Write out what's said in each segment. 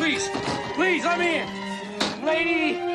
Please, please, let me in. Lady!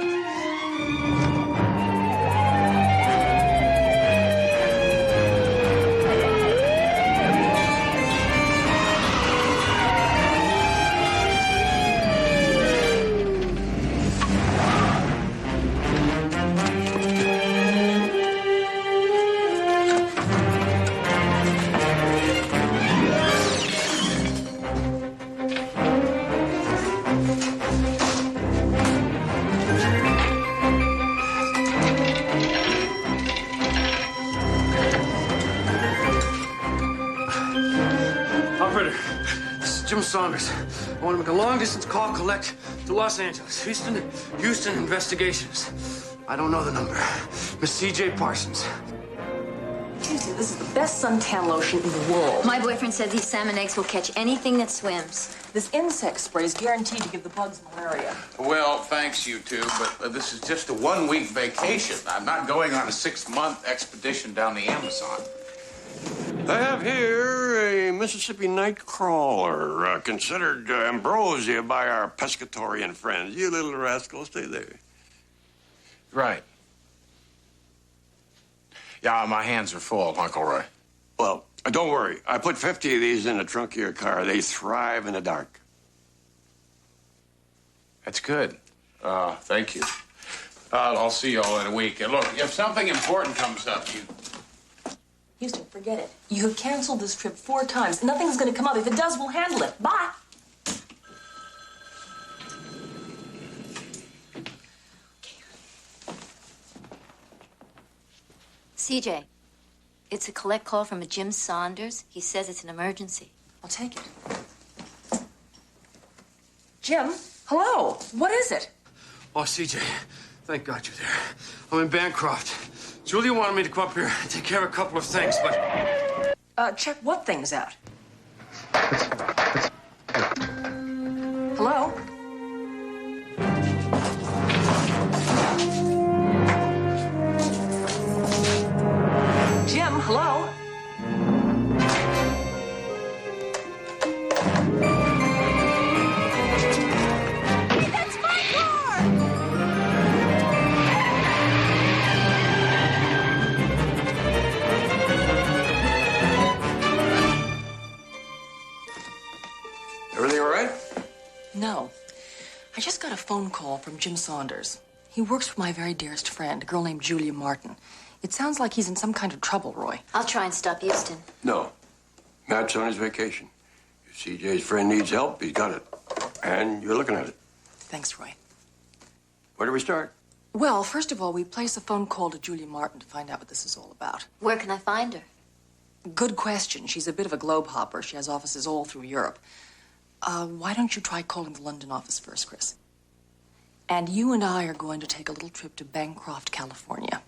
Jim Saunders. I want to make a long-distance call collect to Los Angeles. Houston Investigations. I don't know the number. Miss C.J. Parsons. Tuesday, this is the best suntan lotion in the world. My boyfriend said these salmon eggs will catch anything that swims. This insect spray is guaranteed to give the bugs malaria. Well, thanks, you two, but this is just a one-week vacation. I'm not going on a 6-month expedition down the Amazon. I have here a Mississippi night crawler, considered ambrosia by our pescatorian friends. You little rascal, stay there. Right. Yeah, my hands are full, Uncle Roy. Well, don't worry. I put 50 of these in the trunk of your car. They thrive in the dark. That's good. Thank you. I'll see you all in a week. And look, if something important comes up, you... Houston, forget it. You have canceled this trip 4 times. Nothing's going to come up. If it does, we'll handle it. Bye. CJ, it's a collect call from a Jim Saunders. He says it's an emergency. I'll take it. Jim, hello. What is it? Oh, CJ, thank God you're there. I'm in Bancroft. Julia wanted me to come up here and take care of a couple of things, but... Check what things out? Hello? Jim, hello? That's my car! Everything all right? No. I just got a phone call from Jim Saunders. He works for my very dearest friend, a girl named Julia Martin. It sounds like he's in some kind of trouble, Roy. I'll try and stop Houston. No. Matt's on his vacation. If CJ's friend needs help, he's got it. And you're looking at it. Thanks, Roy. Where do we start? Well, first of all, we place a phone call to Julia Martin to find out what this is all about. Where can I find her? Good question. She's a bit of a globe hopper. She has offices all through Europe. Why don't you try calling the London office first, Chris? And you and I are going to take a little trip to Bancroft, California.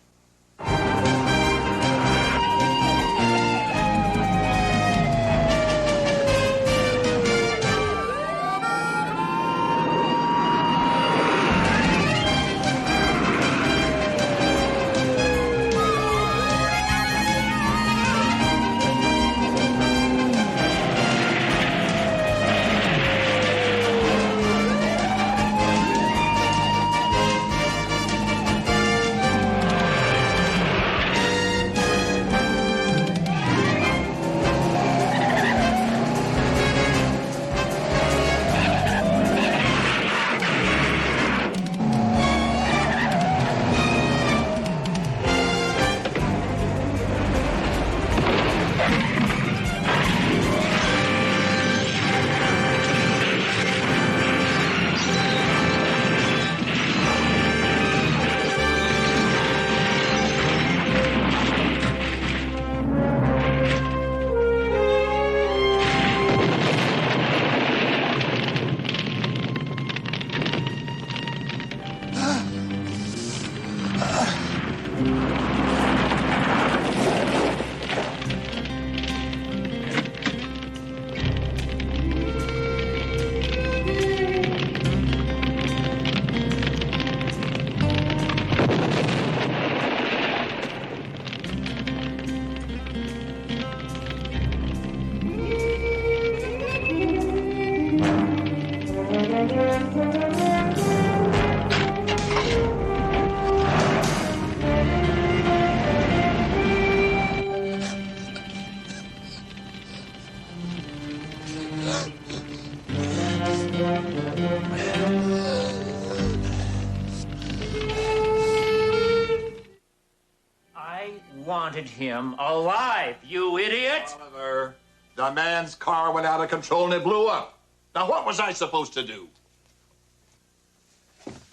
Wanted him alive, you idiot! Oliver, the man's car went out of control and it blew up. Now, what was I supposed to do?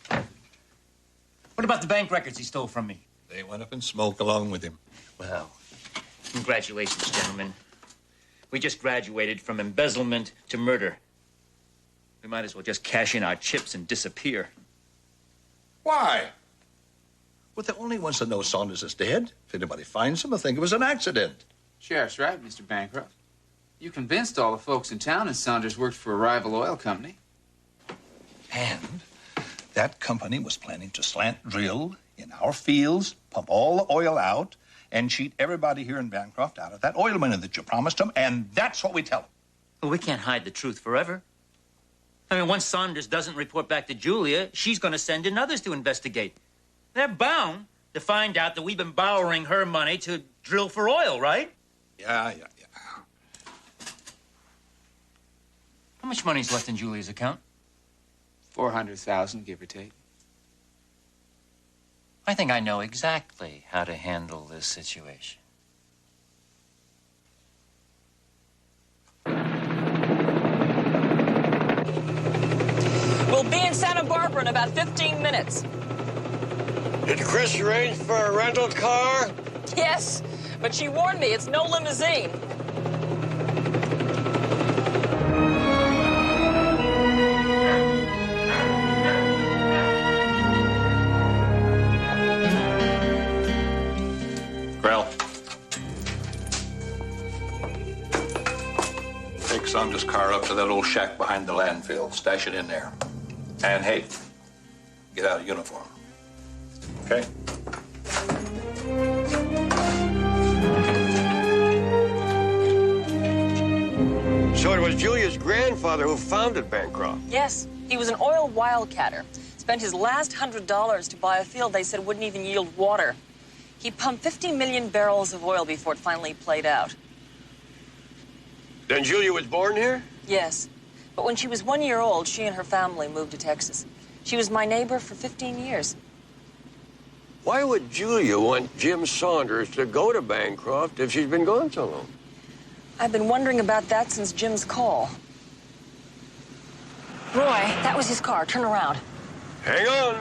What about the bank records he stole from me? They went up in smoke along with him. Well, congratulations, gentlemen. We just graduated from embezzlement to murder. We might as well just cash in our chips and disappear. Why? Well, the only ones that know Saunders is dead. If anybody finds him, they'll think it was an accident. Sheriff's right, Mr. Bancroft. You convinced all the folks in town that Saunders worked for a rival oil company. And that company was planning to slant drill in our fields, pump all the oil out, and cheat everybody here in Bancroft out of that oil money that you promised them, and that's what we tell them. Well, we can't hide the truth forever. I mean, once Saunders doesn't report back to Julia, she's going to send in others to investigate. They're bound to find out that we've been borrowing her money to drill for oil, right? Yeah. How much money's left in Julia's account? 400,000, give or take. I think I know exactly how to handle this situation. We'll be in Santa Barbara in about 15 minutes. Did Chris arrange for a rental car? Yes, but she warned me it's no limousine. Grell. Take Saunders' car up to that old shack behind the landfill. Stash it in there. And hey, get out of uniform. Okay? So it was Julia's grandfather who founded Bancroft. Yes, he was an oil wildcatter. Spent his last $100 to buy a field they said wouldn't even yield water. He pumped 50 million barrels of oil before it finally played out. Then Julia was born here? Yes, but when she was 1 year old, she and her family moved to Texas. She was my neighbor for 15 years. Why would Julia want Jim Saunders to go to Bancroft if she's been gone so long? I've been wondering about that since Jim's call. Roy, that was his car. Turn around. Hang on.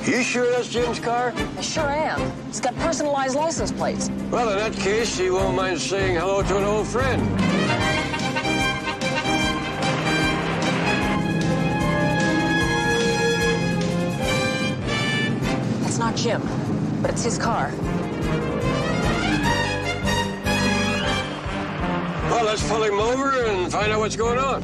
You sure that's Jim's car? I sure am. He's got personalized license plates. Well, in that case, he won't mind saying hello to an old friend. That's not Jim, but it's his car. Well, let's pull him over and find out what's going on.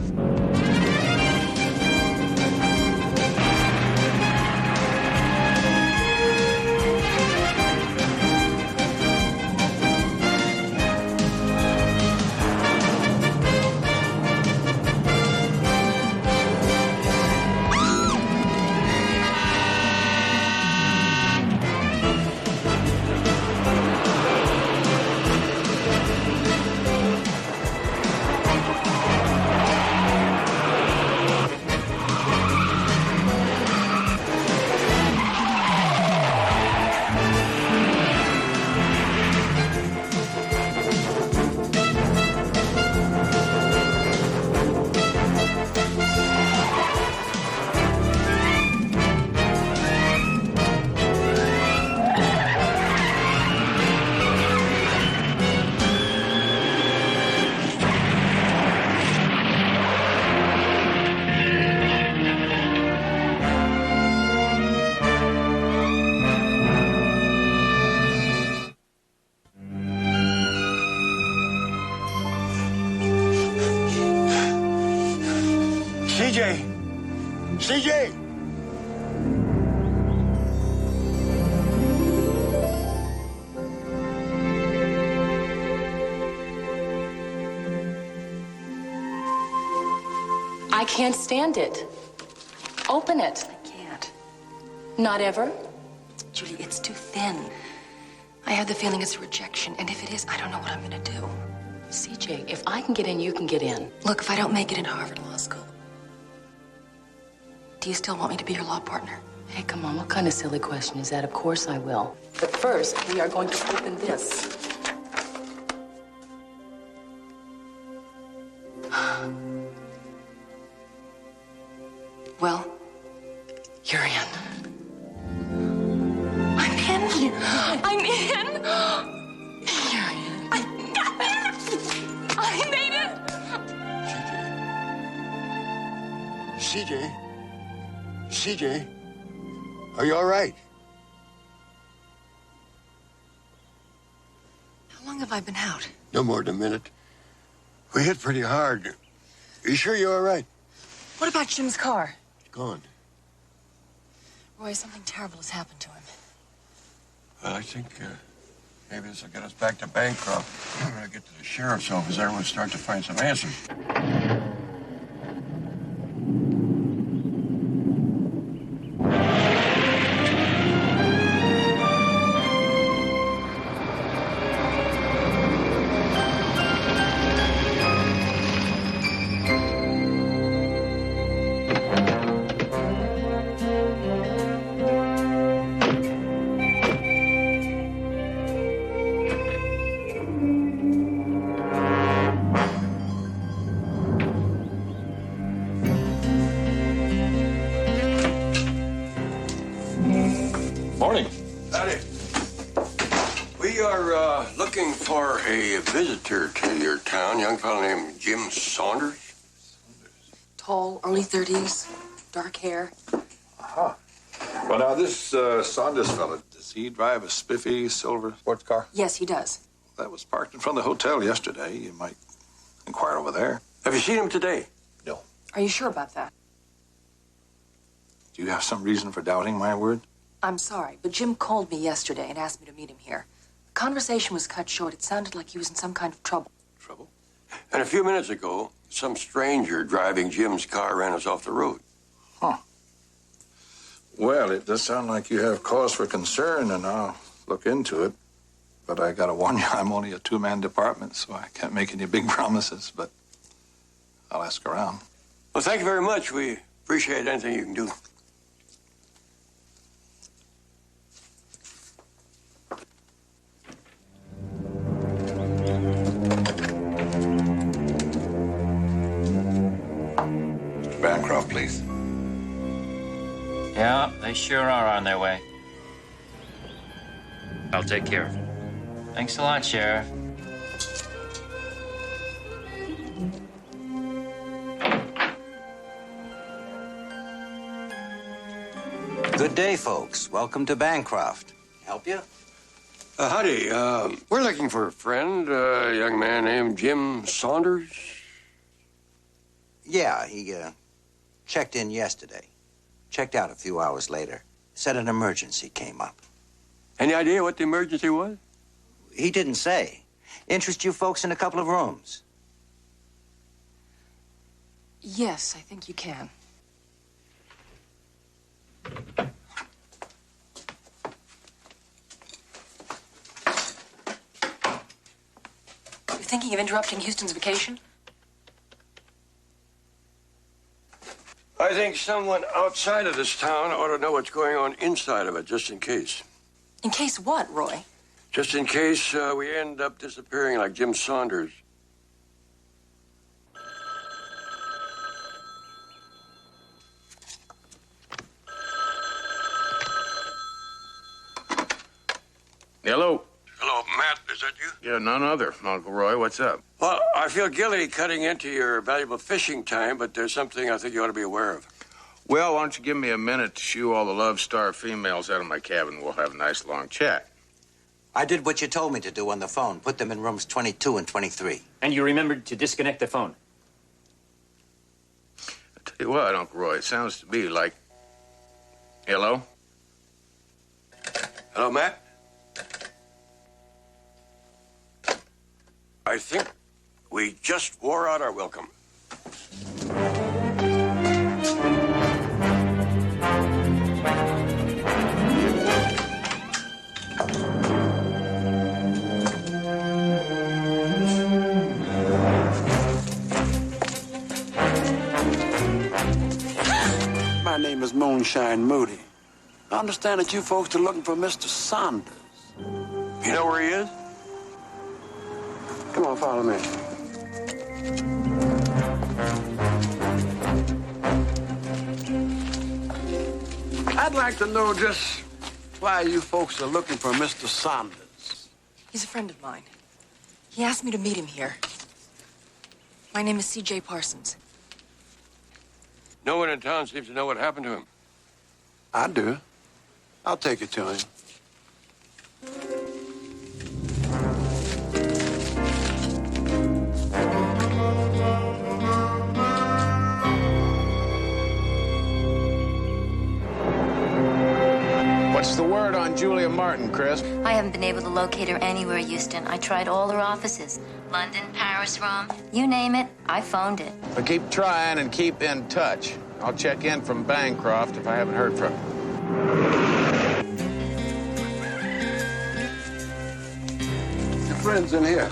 CJ! CJ! I can't stand it. Open it. I can't. Not ever? Julie, it's too thin. I have the feeling it's a rejection, and if it is, I don't know what I'm gonna do. CJ, if I can get in, you can get in. Look, if I don't make it into Harvard Law School, do you still want me to be your law partner? Hey, come on, what kind of silly question is that? Of course I will. But first, we are going to open this. Well, You're in. I'm in. I'm in. You're in. I made it. CJ? CJ? Are you all right? How long have I been out? No more than a minute. We hit pretty hard. Are you sure you're all right? What about Jim's car? Gone. Roy, something terrible has happened to him. Well, I think maybe this will get us back to Bancroft. We're going to get to the sheriff's office there. We'll start to find some answers. Morning. Howdy. We are looking for a visitor to your town, young fellow named Jim Saunders. Tall, early 30s, dark hair. Well, now, this Saunders fella, does he drive a spiffy silver sports car? Yes, he does. That was parked in front of the hotel yesterday. You might inquire over there. Have you seen him today? No. Are you sure about that? Do you have some reason for doubting my word? I'm sorry, but Jim called me yesterday and asked me to meet him here. The conversation was cut short. It sounded like he was in some kind of trouble. Trouble? And a few minutes ago, some stranger driving Jim's car ran us off the road. Huh. Well, it does sound like you have cause for concern, and I'll look into it. But I gotta warn you, I'm only a two-man department, so I can't make any big promises, but I'll ask around. Well, thank you very much. We appreciate anything you can do. Bancroft, please. Yeah, they sure are on their way. I'll take care of it. Thanks a lot, Sheriff. Good day, folks. Welcome to Bancroft. Help you? Howdy. We're looking for a friend, a young man named Jim Saunders. Yeah, he checked in yesterday. Checked out a few hours later. Said an emergency came up. Any idea what the emergency was? He didn't say. Interest you folks in a couple of rooms? Yes, I think you can. You thinking of interrupting Houston's vacation? I think someone outside of this town ought to know what's going on inside of it, just in case. In case what, Roy? Just in case we end up disappearing like Jim Saunders. Hello. Hello, Matt. Is that you? Yeah, none other. Uncle Roy, what's up? Well, I feel guilty cutting into your valuable fishing time, but there's something I think you ought to be aware of. Well, why don't you give me a minute to shoo all the love-starved females out of my cabin? We'll have a nice long chat. I did what you told me to do on the phone. Put them in rooms 22 and 23. And you remembered to disconnect the phone. Hey, what, Uncle Roy? It sounds to me like... Hello? Hello, Matt? I think we just wore out our welcome. My name is Moonshine Moody. I understand that you folks are looking for Mr. Saunders. You know where he is? Come on, follow me. I'd like to know just why you folks are looking for Mr. Saunders. He's a friend of mine. He asked me to meet him here. My name is C.J. Parsons. No one in town seems to know what happened to him. I do. I'll take it to him. What's the word on Julia Martin, Chris? I haven't been able to locate her anywhere, Houston. I tried all her offices. London, Paris, Rome. You name it, I phoned it. But keep trying and keep in touch. I'll check in from Bancroft if I haven't heard from her. Your friend's in here.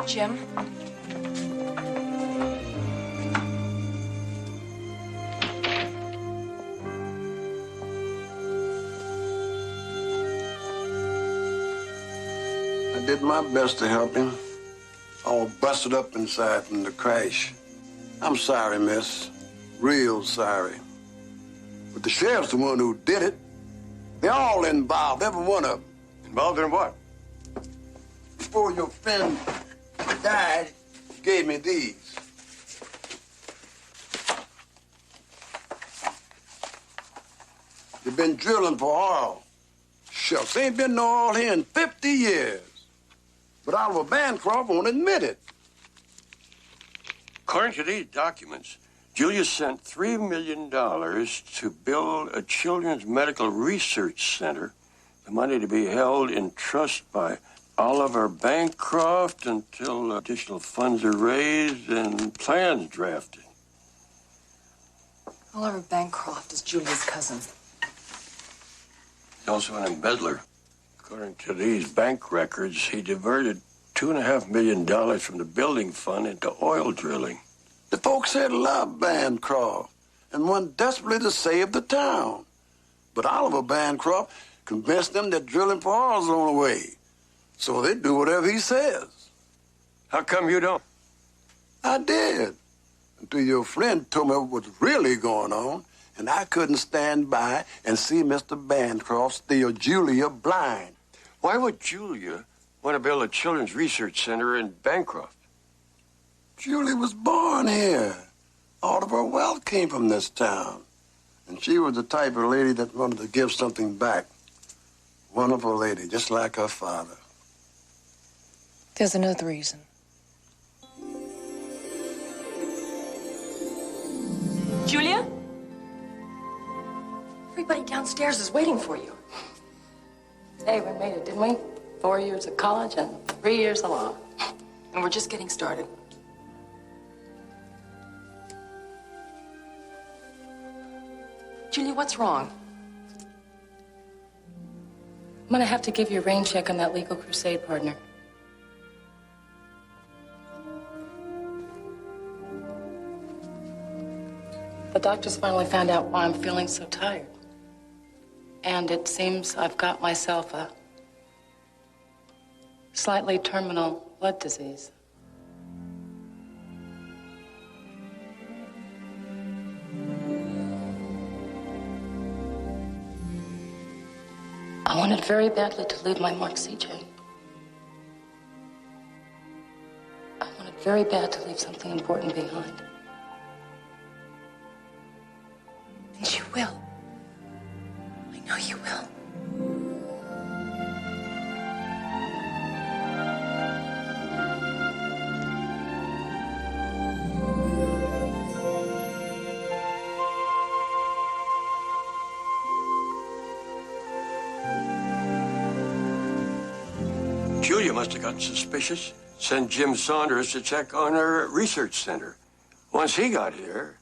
Jim? I did my best to help him. All busted up inside from the crash. I'm sorry, miss. Real sorry. But the sheriff's the one who did it. They're all involved, every one of them. Involved in what? Before your friend died, he gave me these. They've been drilling for oil. Shucks, ain't been no oil here in 50 years. But Oliver Bancroft won't admit it. According to these documents, Julia sent $3 million to build a children's medical research center, the money to be held in trust by Oliver Bancroft until additional funds are raised and plans drafted. Oliver Bancroft is Julia's cousin. He's also an embezzler. According to these bank records, he diverted $2.5 million from the building fund into oil drilling. The folks here love Bancroft and want desperately to save the town. But Oliver Bancroft convinced them that drilling for oil's the only way. So they do whatever he says. How come you don't? I did. Until your friend told me what was really going on, and I couldn't stand by and see Mr. Bancroft steal Julia blind. Why would Julia want to build a children's research center in Bancroft? Julia was born here. All of her wealth came from this town. And she was the type of lady that wanted to give something back. Wonderful lady, just like her father. There's another reason. Julia? Everybody downstairs is waiting for you. Hey, we made it, didn't we? 4 years of college and 3 years of law. And we're just getting started. Julia, what's wrong? I'm gonna have to give you a rain check on that legal crusade, partner. The doctors finally found out why I'm feeling so tired. And it seems I've got myself a slightly terminal blood disease. I wanted very badly to leave my mark, CJ. I wanted very bad to leave something important behind. And you will. I know you will. Julia must have gotten suspicious, sent Jim Saunders to check on her research center. Once he got here,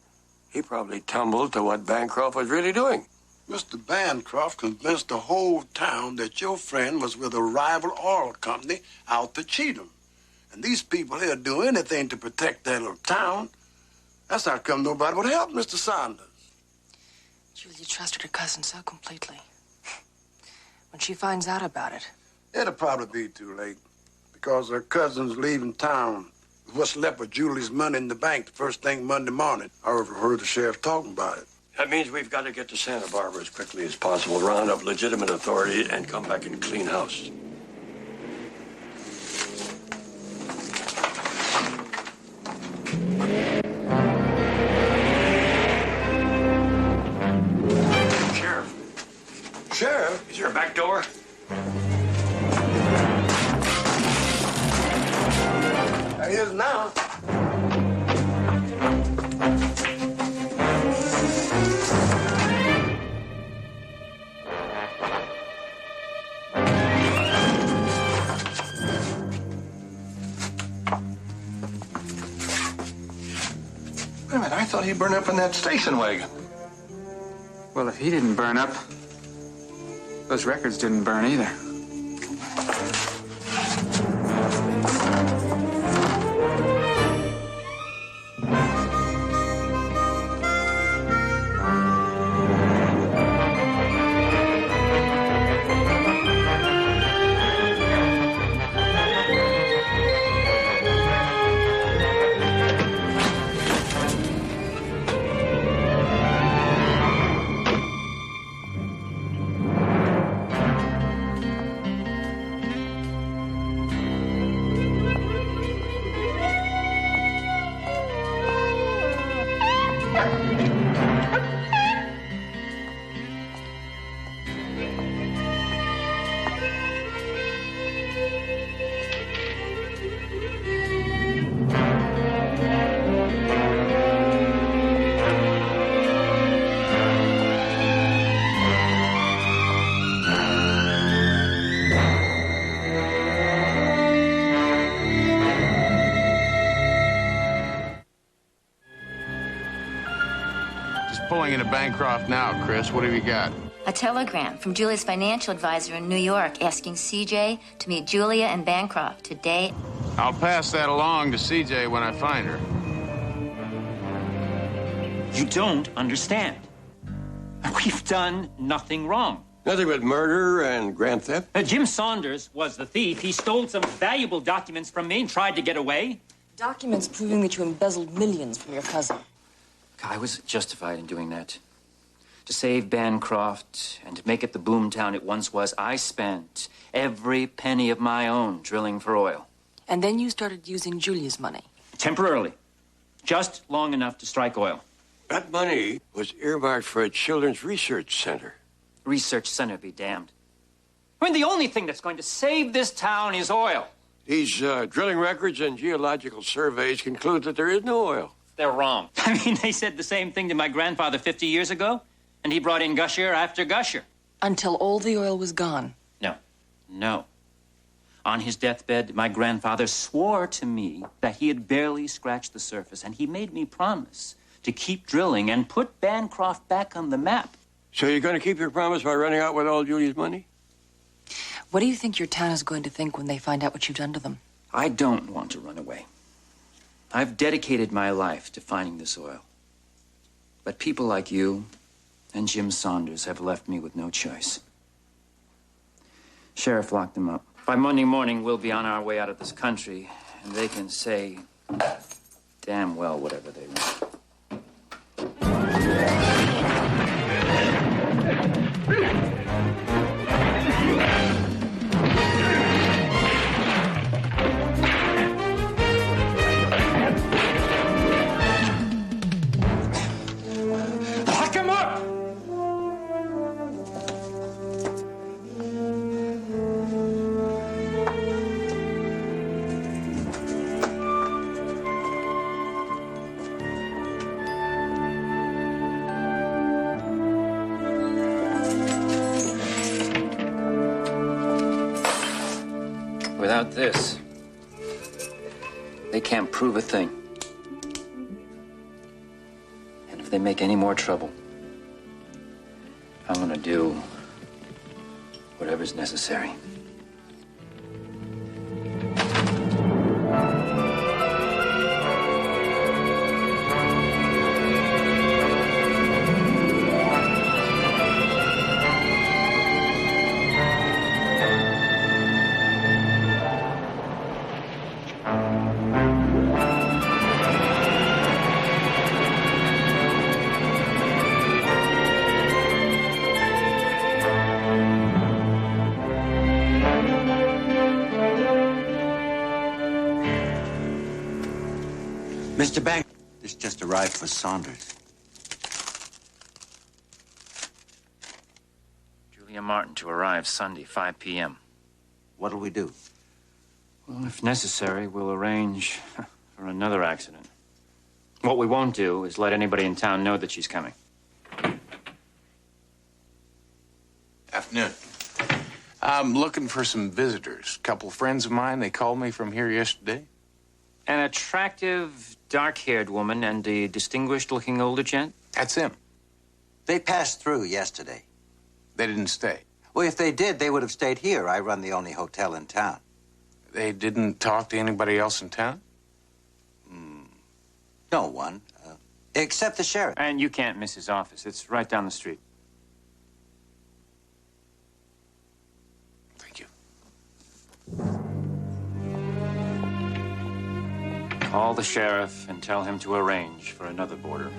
he probably tumbled to what Bancroft was really doing. Mr. Bancroft convinced the whole town that your friend was with a rival oil company out to cheat him. And these people here do anything to protect their little town. That's how come nobody would help Mr. Saunders. Julia trusted her cousin so completely. When she finds out about it... It'll probably be too late. Because her cousin's leaving town. What's left of Julie's money in the bank the first thing Monday morning. I overheard the sheriff talking about it. That means we've got to get to Santa Barbara as quickly as possible, round up legitimate authority, and come back and clean house. Sheriff, is there a back door? There he is now. Wait a minute, I thought he burned up in that station wagon. Well, if he didn't burn up, those records didn't burn either. Pulling into Bancroft now, Chris. What have you got? A telegram from Julia's financial advisor in New York asking CJ to meet Julia and Bancroft today. I'll pass that along to CJ when I find her. You don't understand. We've done nothing wrong. Nothing but murder and grand theft? Jim Saunders was the thief. He stole some valuable documents from me and tried to get away. Documents proving that you embezzled millions from your cousin. I was justified in doing that. To save Bancroft and to make it the boomtown it once was, I spent every penny of my own drilling for oil. And then you started using Julia's money. Temporarily. Just long enough to strike oil. That money was earmarked for a children's research center. Research center be damned. I mean, the only thing that's going to save this town is oil. These drilling records and geological surveys conclude that there is no oil. They're wrong. I mean, they said the same thing to my grandfather 50 years ago, and he brought in gusher after gusher. Until all the oil was gone. No. On his deathbed, my grandfather swore to me that he had barely scratched the surface, and he made me promise to keep drilling and put Bancroft back on the map. So you're going to keep your promise by running out with all Julia's money? What do you think your town is going to think when they find out what you've done to them? I don't want to run away. I've dedicated my life to finding this oil. But people like you and Jim Saunders have left me with no choice. Sheriff locked them up. By Monday morning, we'll be on our way out of this country, and they can say damn well whatever they want. without this, they can't prove a thing. And if they make any more trouble, I'm gonna do whatever's necessary. Mr. Bank, this just arrived for Saunders. Julia Martin to arrive Sunday, 5 p.m. What'll we do? Well, if necessary, we'll arrange for another accident. What we won't do is let anybody in town know that she's coming. Afternoon. I'm looking for some visitors. A couple of friends of mine, they called me from here yesterday. An attractive, dark-haired woman and a distinguished-looking older gent? That's him. They passed through yesterday. They didn't stay. Well, if they did, they would have stayed here. I run the only hotel in town. They didn't talk to anybody else in town? No one, except the sheriff. And you can't miss his office. It's right down the street. Thank you. Call the sheriff and tell him to arrange for another boarder.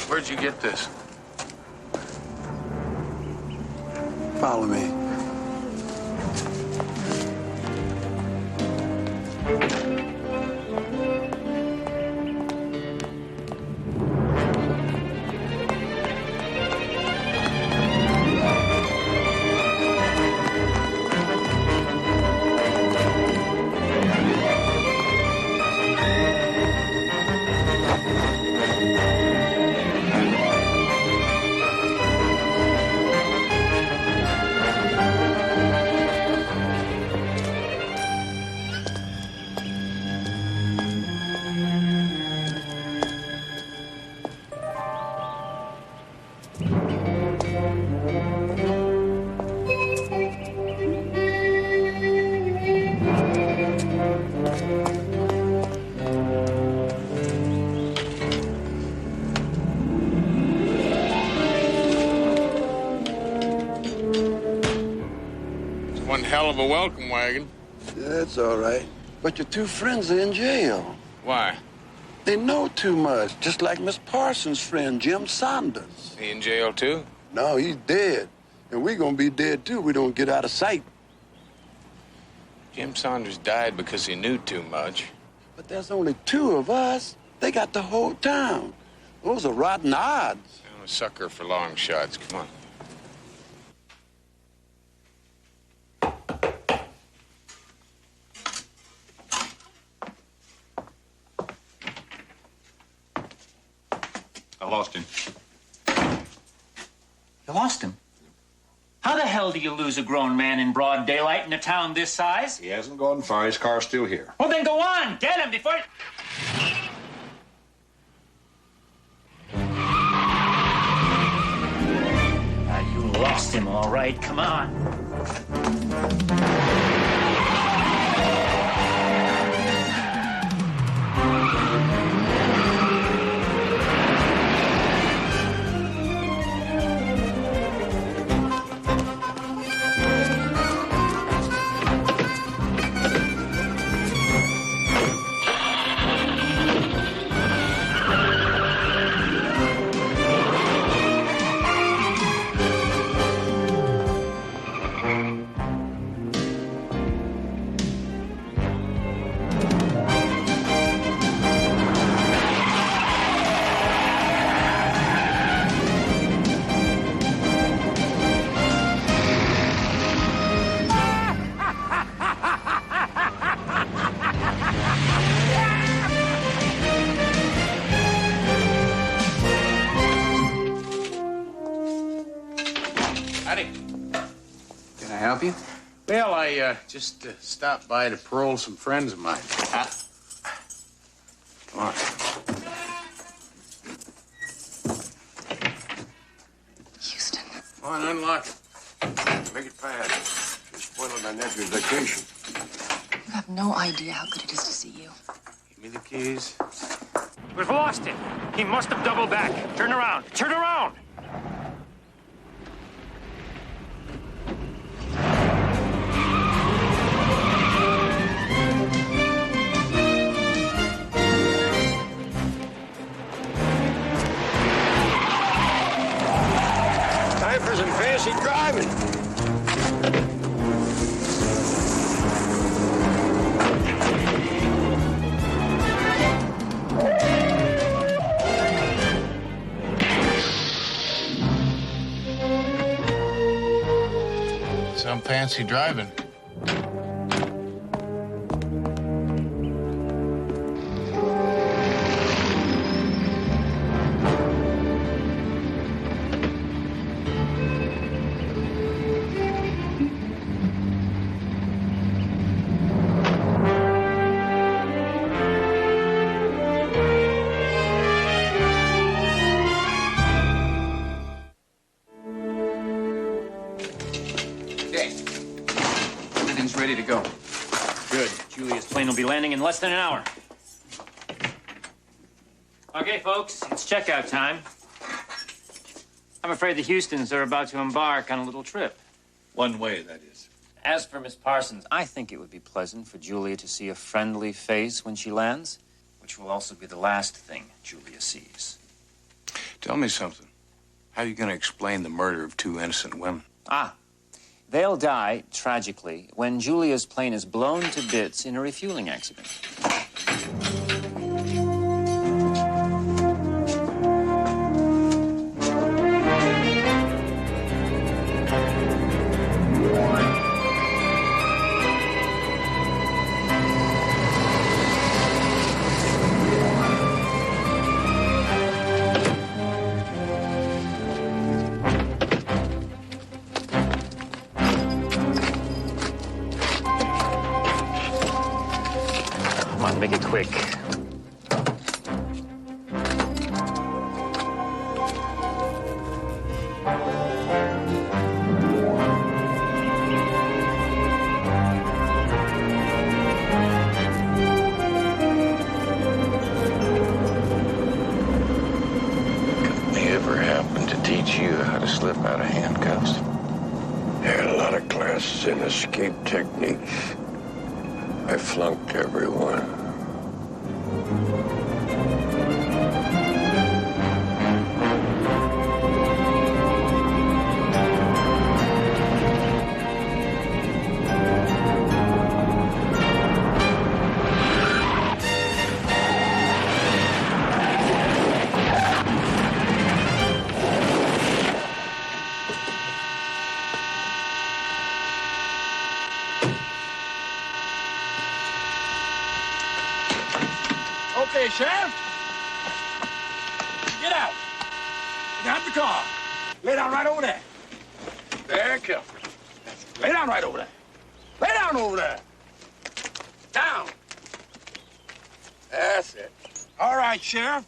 Where'd you get this? Follow me. One hell of a welcome wagon. That's all right. But your two friends are in jail. Why? They know too much, just like Miss Parsons' friend, Jim Saunders. He in jail, too? No, he's dead. And we're gonna be dead, too. We don't get out of sight. Jim Saunders died because he knew too much. But there's only two of us. They got the whole town. Those are rotten odds. I'm a sucker for long shots. Come on. I lost him. You lost him? How the hell do you lose a grown man in broad daylight in a town this size? He hasn't gone far. His car's still here. Well, then go on. Get him before... You lost him, all right. Come on. help you? Well, I just stopped by to parole some friends of mine. Come on. Houston. Come on, unlock it. Make it fast. You're spoiling my nephew's vacation. You have no idea how good it is to see you. Give me the keys. We've lost him. He must have doubled back. Turn around. Turn around. Time for some fancy driving. Some fancy driving. Everything's ready to go. Good. Julia's plane will be landing in less than an hour. Okay, folks, it's checkout time. I'm afraid the Houstons are about to embark on a little trip. One way, that is. As for Miss Parsons, I think it would be pleasant for Julia to see a friendly face when she lands, which will also be the last thing Julia sees. Tell me something. How are you going to explain the murder of two innocent women? They'll die, tragically, when Julia's plane is blown to bits in a refueling accident. Make it quick. They ever happened to teach you how to slip out of handcuffs? Had a lot of classes in escape techniques. I flunked everyone. Okay, Sheriff. Get out. Get out the car. Lay down right over there. Very careful. Lay down right over there. Lay down over there. Down. That's it. All right, Sheriff.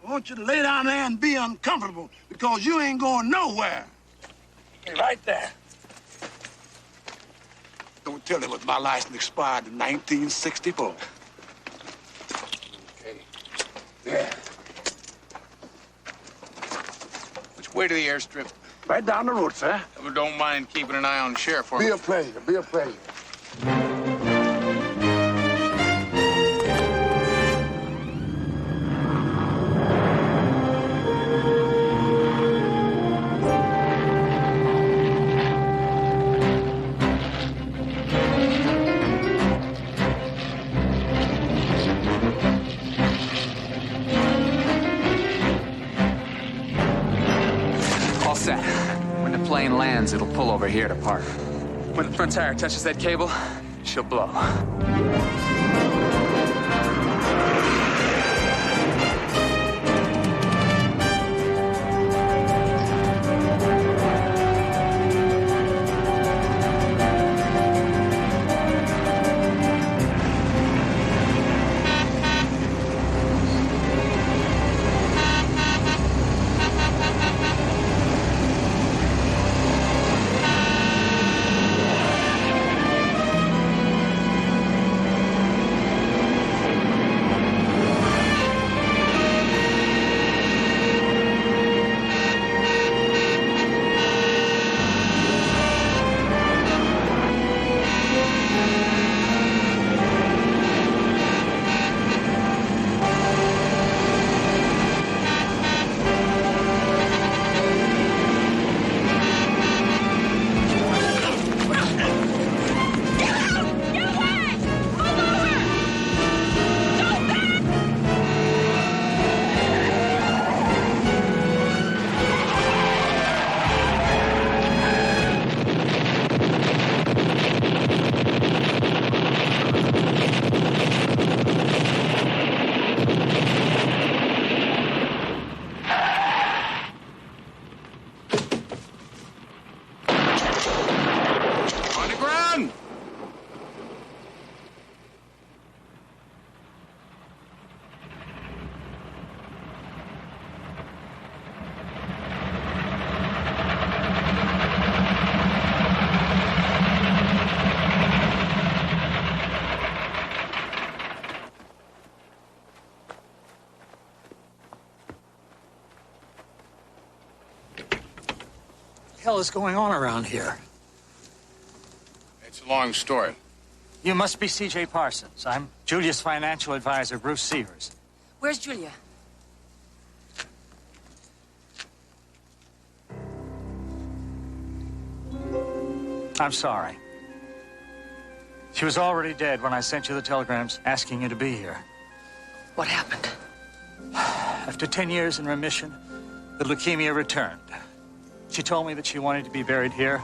I want you to lay down there and be uncomfortable because you ain't going nowhere. Stay right there. Don't tell them my license expired in 1964. Yeah. Which way to the airstrip? Right down the road, sir. Don't mind keeping an eye on the sheriff for me. Be a pleasure. Be a pleasure. All set. When the plane lands, it'll pull over here to park. When the front tire touches that cable, she'll blow. On the ground! What the hell is going on around here? It's a long story. You must be C.J. Parsons. I'm Julia's financial advisor, Bruce Sears. Where's Julia? I'm sorry. She was already dead when I sent you the telegrams asking you to be here. What happened? After 10 years in remission, the leukemia returned. She told me that she wanted to be buried here,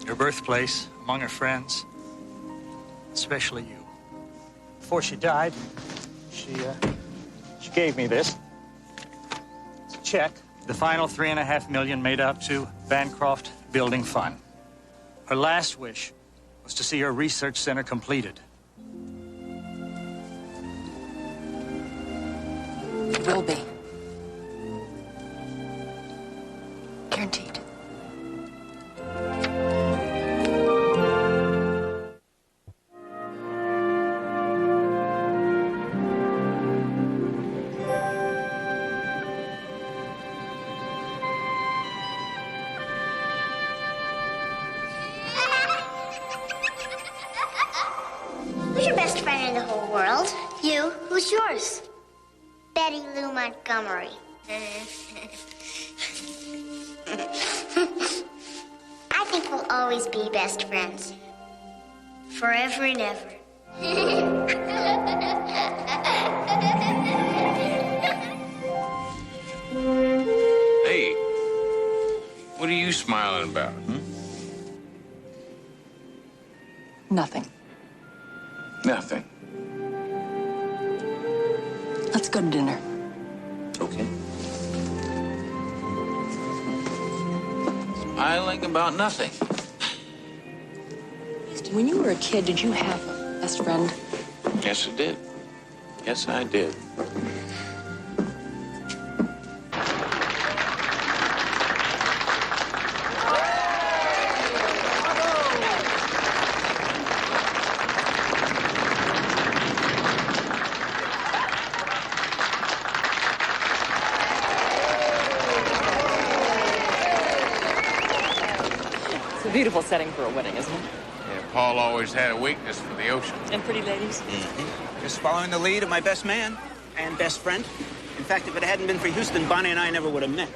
her birthplace, among her friends, especially you. Before she died, she gave me this. It's a check. The final $3.5 million made out to Bancroft Building Fund. Her last wish was to see her research center completed. It will be. Guaranteed. Who's your best friend in the whole world? You. Who's yours? Betty Lou Montgomery. I think we'll always be best friends. Forever and ever. Hey, what are you smiling about? Nothing. Nothing. Let's go to dinner. Okay. Smiling about nothing. When you were a kid, did you have a best friend? Yes, I did. Yes, I did. It's a beautiful setting for a wedding, isn't it? Yeah, Paul always had a weakness for the ocean. And pretty ladies. Just following the lead of my best man and best friend. In fact, if it hadn't been for Houston, Bonnie and I never would have met.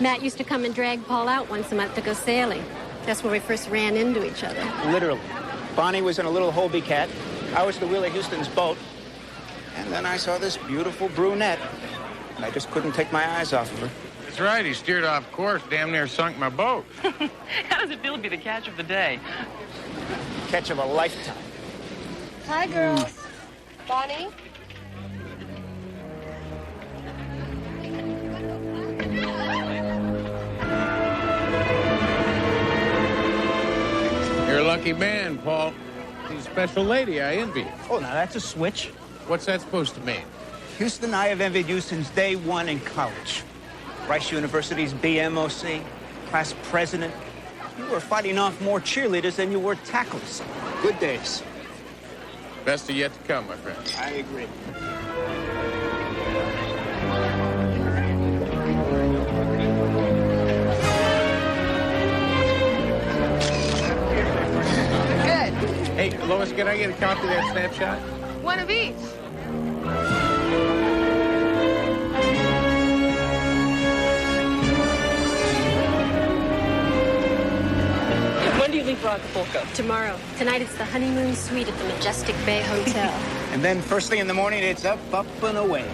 Matt used to come and drag Paul out once a month to go sailing. That's where we first ran into each other. Literally. Bonnie was in a little Hobie cat. I was the wheel of Houston's boat. And then I saw this beautiful brunette. And I just couldn't take my eyes off of her. That's right. He steered off course, damn near sunk my boat. How does it feel to be the catch of the day? Catch of a lifetime. Hi, girls. Bonnie? You're a lucky man, Paul. She's a special lady. I envy you. Oh, now that's a switch. What's that supposed to mean? Houston, I have envied you since day one in college. Rice University's BMOC, class president. You were fighting off more cheerleaders than you were tacklers. Good days. Best of yet to come, my friend. I agree. Good. Hey, Lois, can I get a copy of that snapshot? One of each. When do you leave for Acapulco? Tomorrow. Tonight it's the honeymoon suite at the Majestic Bay Hotel. And then first thing in the morning, it's up, and away.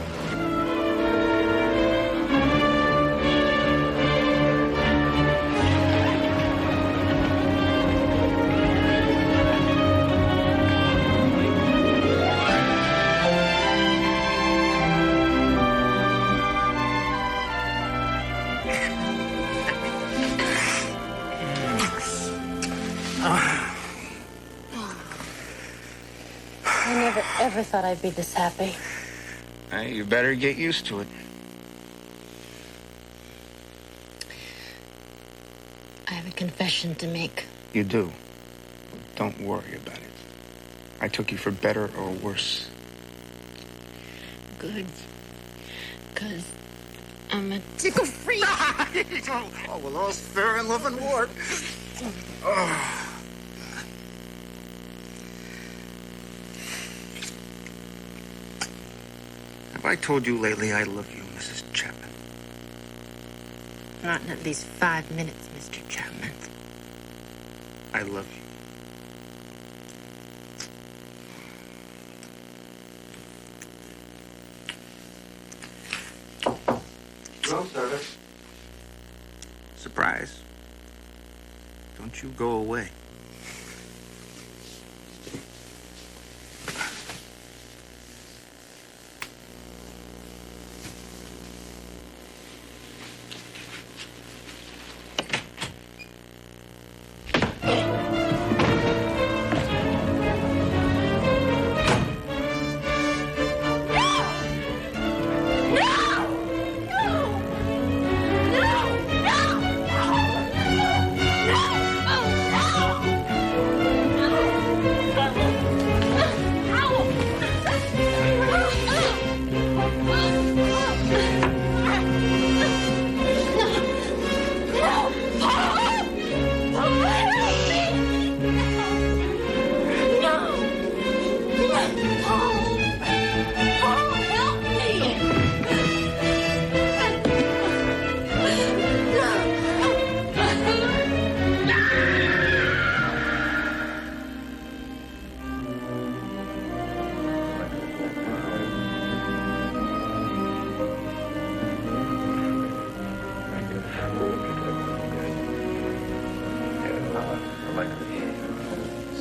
ever thought I'd be this happy. Hey, you better get used to it. I have a confession to make. You do. Don't worry about it. I took you for better or worse. Good. Because I'm a tickle freak. Oh, well, all's fair in love and war. Oh. Have I told you lately I love you, Mrs. Chapman? Not in at least 5 minutes, Mr. Chapman. I love you. Room service. Surprise. Don't you go away.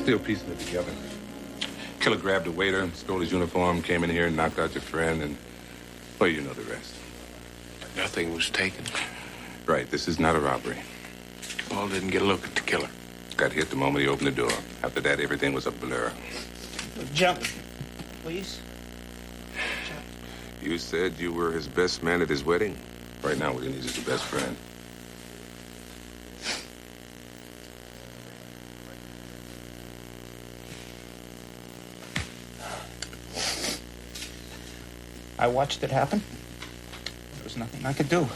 Still piecing it together. Killer grabbed a waiter, stole his uniform, came in here and knocked out your friend, and, well, you know the rest. Nothing was taken. Right, this is not a robbery. Paul didn't get a look at the killer. Got hit the moment he opened the door. After that, everything was a blur. Jump, please. You said you were his best man at his wedding? Right now, what he needs is a best friend. I watched it happen. There was nothing I could do.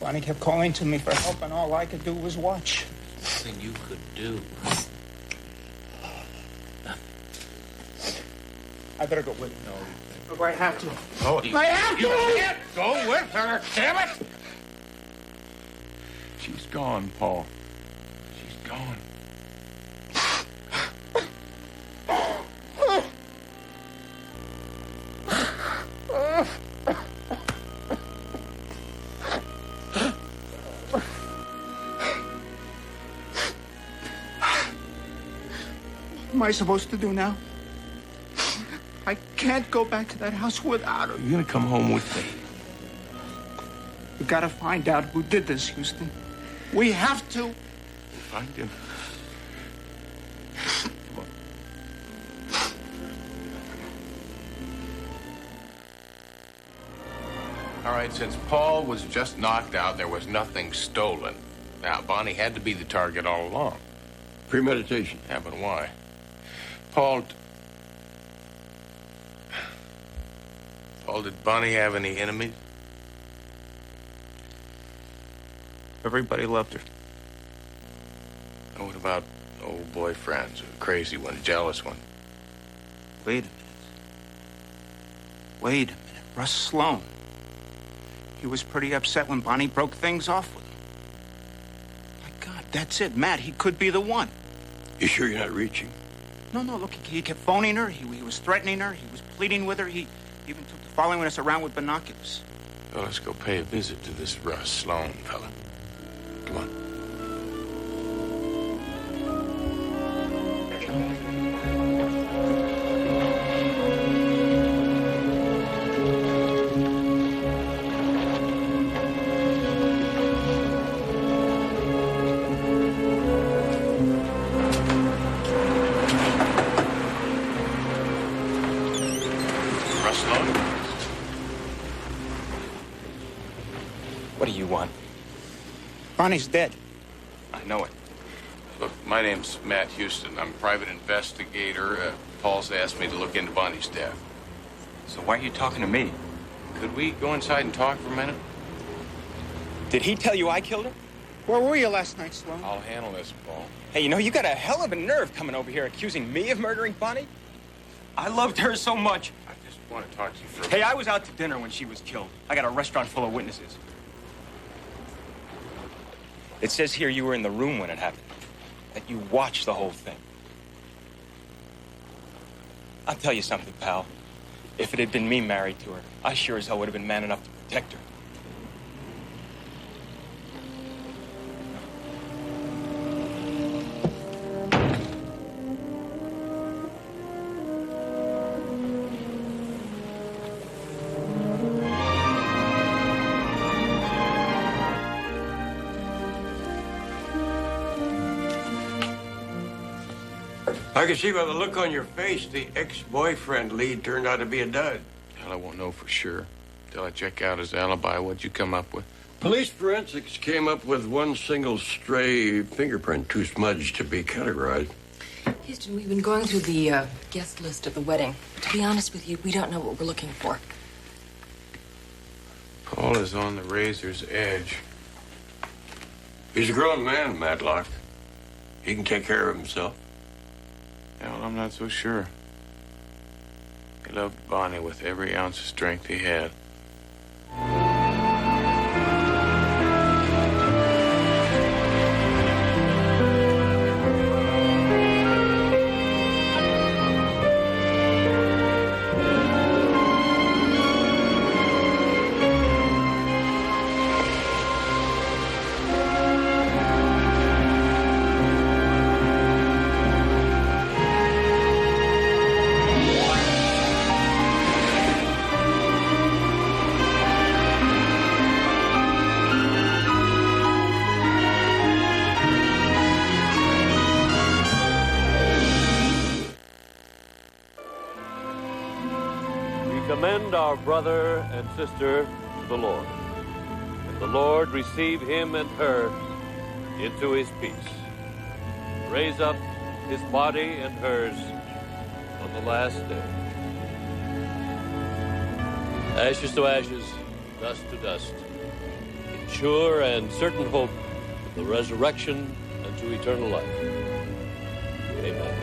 Bonnie kept calling to me for help, and all I could do was watch. Nothing you could do. I better go with her. No. Look, I have to. Oh, I have to! You can't go with her, damn it! She's gone, Paul. She's gone. What am I supposed to do now? I can't go back to that house without her. You're gonna come home with me. We gotta find out who did this, Houston. We have to. Find him. All right, since Paul was just knocked out, there was nothing stolen. Now, Bonnie had to be the target all along. Premeditation. Yeah, but why? Paul, did Bonnie have any enemies? Everybody loved her. And what about old boyfriends? A crazy one, a jealous one? Wait a minute. Wait a minute. Russ Sloan. He was pretty upset when Bonnie broke things off with him. My God, that's it. Matt, he could be the one. You sure you're not reaching? No, look, he kept phoning her. He was threatening her. He was pleading with her. He even took to following us around with binoculars. Well, let's go pay a visit to this Russ Sloan fella. Come on. phone. What do you want? Bonnie's dead. I know it. Look, my name's Matt Houston. I'm a private investigator. Paul's asked me to look into Bonnie's death. So why are you talking to me? Could we go inside and talk for a minute? Did he tell you I killed her? Where were you last night, Sloan? I'll handle this, Paul. Hey, you know, you got a hell of a nerve coming over here accusing me of murdering Bonnie. I loved her so much. I just want to talk to you for a Hey, I was out to dinner when she was killed. I got a restaurant full of witnesses. It says here you were in the room when it happened, that you watched the whole thing. I'll tell you something, pal. If it had been me married to her, I sure as hell would have been man enough to protect her. I can see by the look on your face the ex-boyfriend lead turned out to be a dud. Hell, I won't know for sure till I check out his alibi. What'd you come up with? Police forensics came up with one single stray fingerprint, too smudged to be categorized. Houston, we've been going through the guest list at the wedding. To be honest with you, we don't know what we're looking for. Paul is on the razor's edge. He's a grown man, Matlock. He can take care of himself. Well, I'm not so sure. He loved Bonnie with every ounce of strength he had. Commend our brother and sister to the Lord, and the Lord receive him and her into his peace. Raise up his body and hers on the last day. Ashes to ashes, dust to dust, in sure and certain hope of the resurrection and to eternal life. Amen.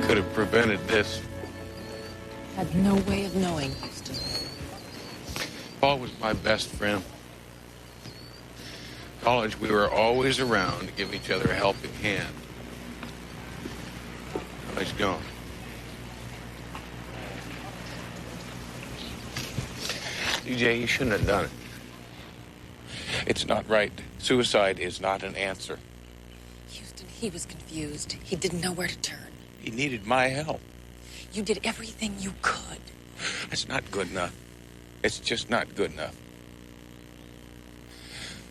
Could have prevented this. Had no way of knowing, Houston. Paul was my best friend. College, we were always around to give each other a helping hand. Now he's gone. DJ, you shouldn't have done it. It's not right. Suicide is not an answer. Houston, he was confused. He didn't know where to turn. He needed my help. You did everything you could. That's not good enough. It's just not good enough.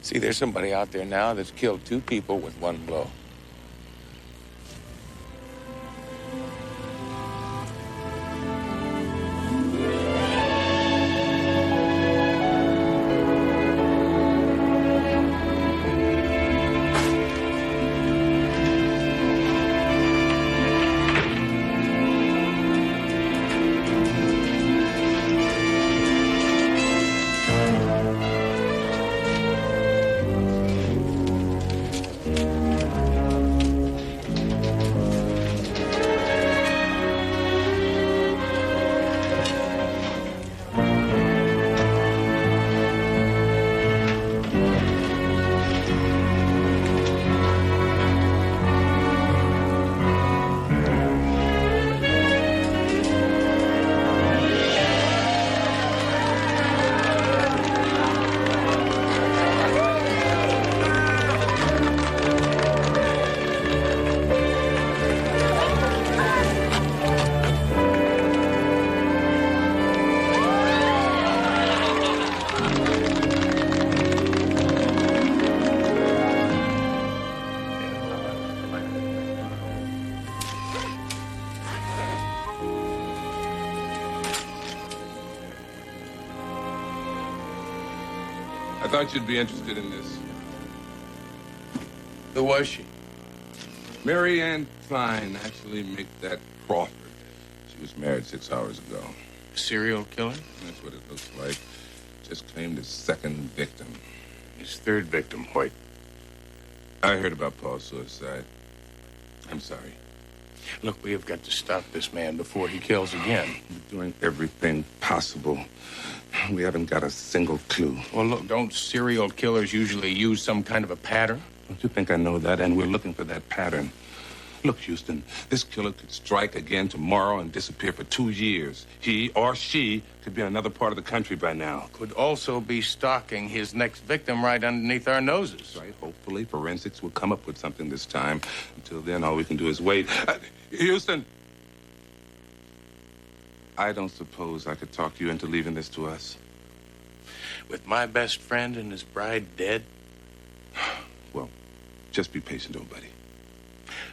See, there's somebody out there now that's killed 2 people with 1 blow. I thought you'd be interested in this. Who was she? Mary Ann Fine, actually make that Crawford. She was married 6 hours ago. Serial killer? That's what it looks like. Just claimed his second victim. His third victim, Hoyt. I heard about Paul's suicide. I'm sorry. Look, we have got to stop this man before he kills again. We're doing everything possible. We haven't got a single clue. Well, look, don't serial killers usually use some kind of a pattern? Don't you think I know that? And we're looking for that pattern. Look, Houston, this killer could strike again tomorrow and disappear for 2 years. He or she could be in another part of the country by now. Could also be stalking his next victim right underneath our noses. Right. Hopefully, forensics will come up with something this time. Until then, all we can do is wait. Houston! I don't suppose I could talk you into leaving this to us. With my best friend and his bride dead? Well, just be patient, old buddy.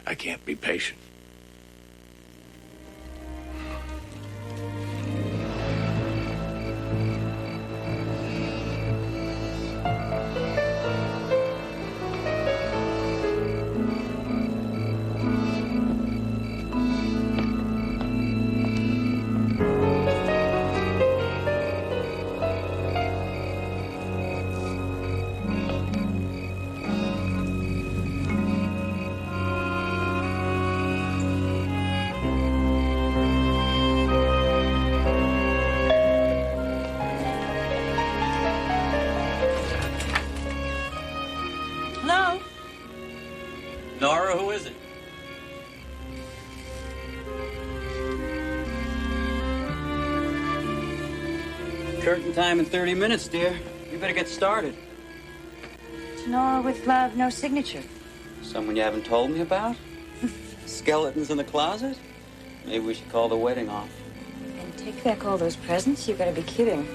I can't be patient. Nora, who is it? Curtain time in 30 minutes, dear. You better get started. To Nora with love, no signature. Someone you haven't told me about? Skeletons in the closet? Maybe we should call the wedding off. And take back all those presents? You gotta be kidding.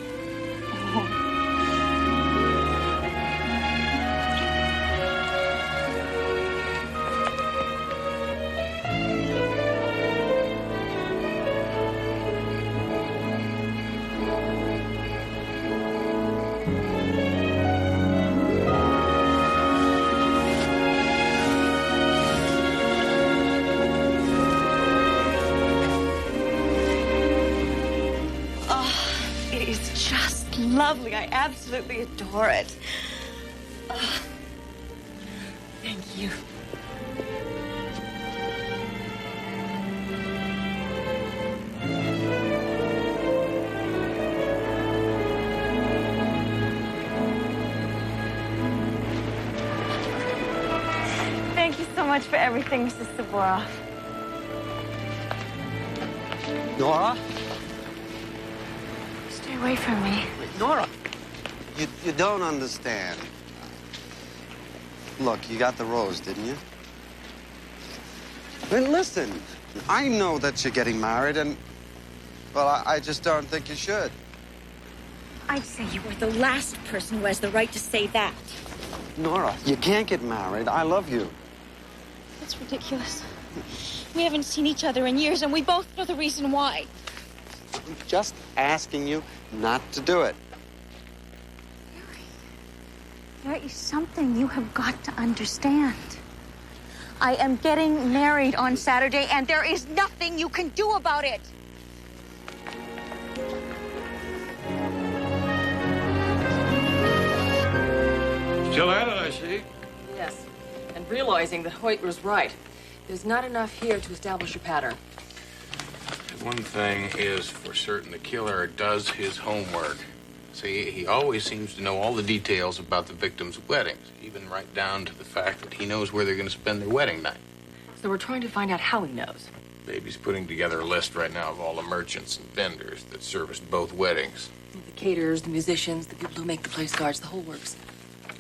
Lovely. I absolutely adore it. Thank you. Thank you so much for everything, Mrs. Saboroff. Nora? Stay away from me. Nora! You don't understand. Look, you got the rose, didn't you? Then listen, I know that you're getting married, and, well, I just don't think you should. I'd say you are the last person who has the right to say that. Nora, you can't get married. I love you. That's ridiculous. We haven't seen each other in years, and we both know the reason why. I'm just asking you not to do it. There is something you have got to understand. I am getting married on Saturday, and there is nothing you can do about it. Still at it, I see. Yes, and realizing that Hoyt was right. There's not enough here to establish a pattern. One thing is for certain, the killer does his homework. See, he always seems to know all the details about the victims' weddings, even right down to the fact that he knows where they're going to spend their wedding night. So we're trying to find out how he knows. Baby's putting together a list right now of all the merchants and vendors that serviced both weddings. The caterers, the musicians, the people who make the place cards, the whole works.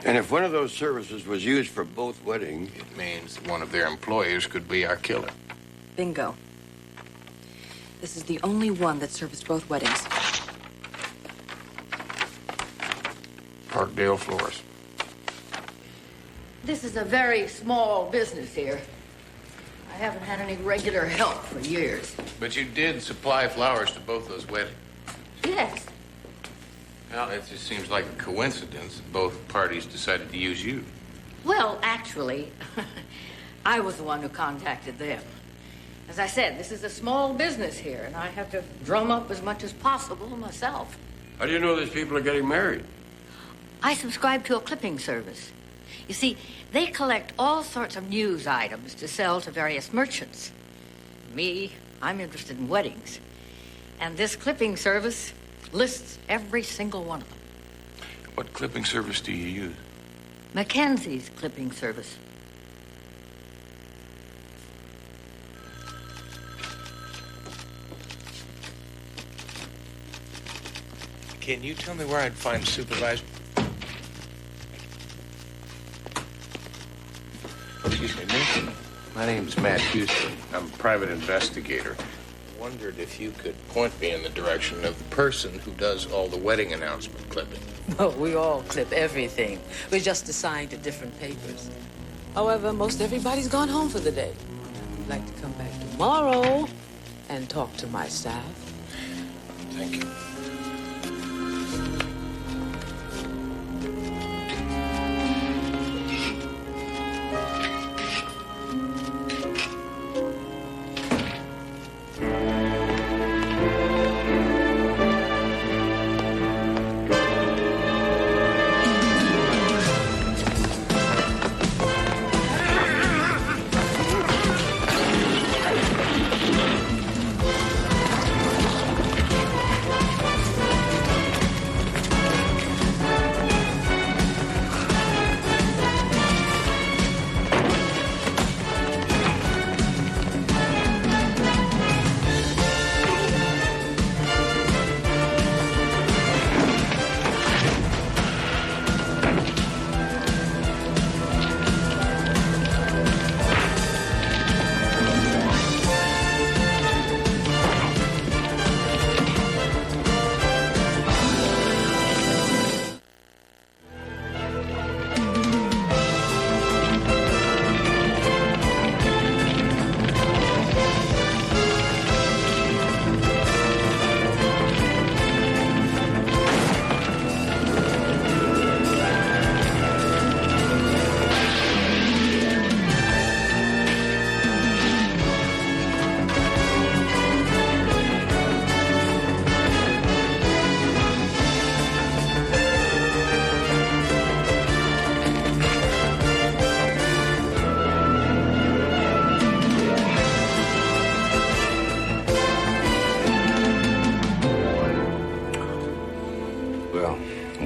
And if one of those services was used for both weddings... It means that one of their employers could be our killer. Bingo. This is the only one that serviced both weddings. Parkdale Floors. This is a very small business here. I haven't had any regular help for years. But you did supply flowers to both those weddings. Yes. Well, it just seems like a coincidence that both parties decided to use you. Well, actually, I was the one who contacted them. As I said, this is a small business here, and I have to drum up as much as possible myself. How do you know these people are getting married? I subscribe to a clipping service. You see, they collect all sorts of news items to sell to various merchants. Me, I'm interested in weddings. And this clipping service lists every single one of them. What clipping service do you use? Mackenzie's clipping service. Can you tell me where I'd find supervisor? Excuse me, Nathan. My name's Matt Houston. I'm a private investigator. I wondered if you could point me in the direction of the person who does all the wedding announcement clipping. Well, we all clip everything. We're just assigned to different papers. However, most everybody's gone home for the day. I'd like to come back tomorrow and talk to my staff. Thank you.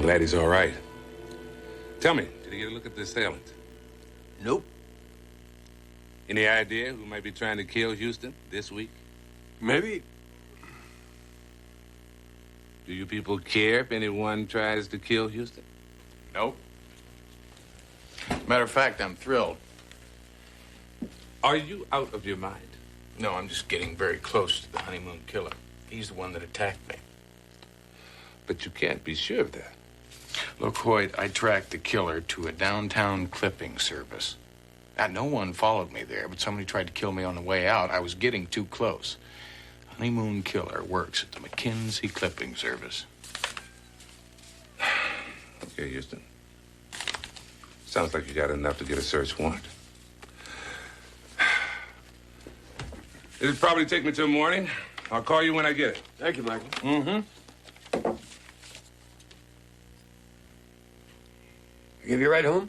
Glad he's all right. Tell me, did you get a look at the assailant? Nope. Any idea who might be trying to kill Houston this week? Maybe. Do you people care if anyone tries to kill Houston? Nope. Matter of fact, I'm thrilled. Are you out of your mind? No, I'm just getting very close to the honeymoon killer. He's the one that attacked me. But you can't be sure of that. Look, Hoyt, I tracked the killer to a downtown clipping service. Now, no one followed me there, but somebody tried to kill me on the way out. I was getting too close. Honeymoon killer works at the Mackenzie clipping service. Okay, Houston. Sounds like you got enough to get a search warrant. It'll probably take me till morning. I'll call you when I get it. Thank you, Michael. Mm-hmm. Give you a ride home?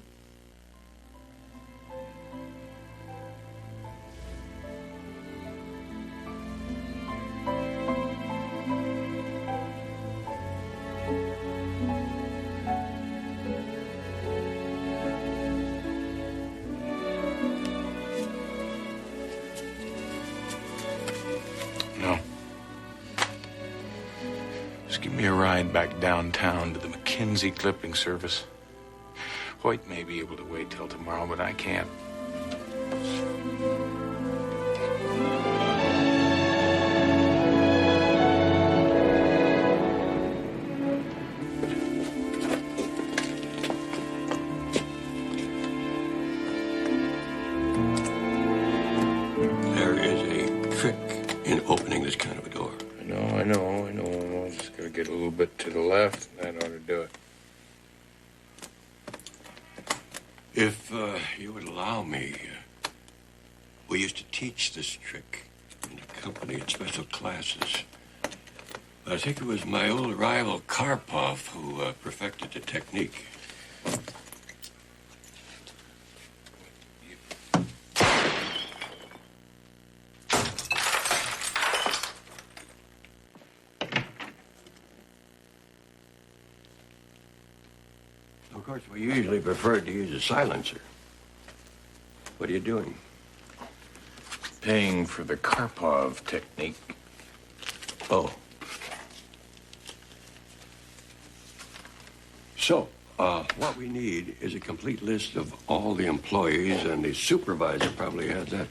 No. Just give me a ride back downtown to the Mackenzie clipping service. Hoyt may be able to wait till tomorrow, but I can't. There is a trick in opening this kind of a door. I know. I'm just gonna get a little bit to the left. That ought to If you would allow me, we used to teach this trick in the company in special classes. I think it was my old rival Karpov who perfected the technique. Of course, we usually prefer to use a silencer. What are you doing? Paying for the Karpov technique. Oh. So, what we need is a complete list of all the employees, and the supervisor probably has that.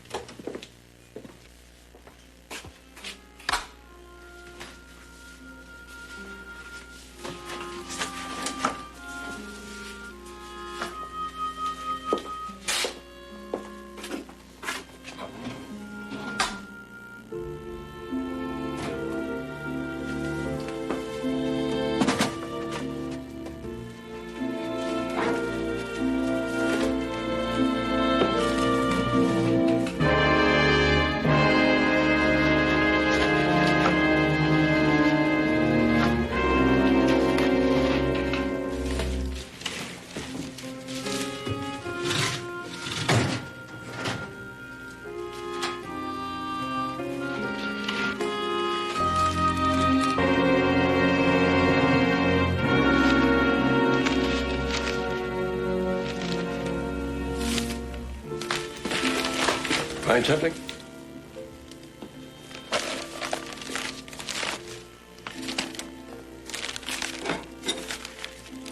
Find something?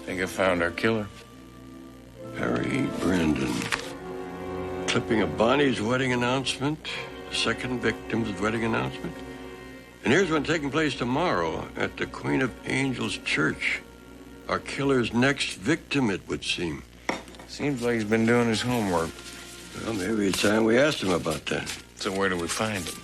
Think I found our killer. Harry Brandon. Clipping of Bonnie's wedding announcement, the second victim's wedding announcement. And here's one taking place tomorrow at the Queen of Angels Church. Our killer's next victim, it would seem. Seems like he's been doing his homework. Well, maybe it's time we asked him about that. So where do we find him?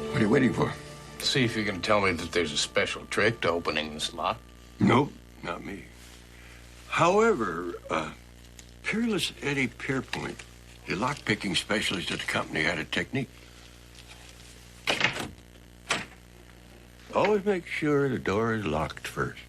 What are you waiting for? See if you can tell me that there's a special trick to opening this lock. Nope, not me. However, Peerless Eddie Pierpoint, the lock-picking specialist at the company, had a technique. Always make sure the door is locked first.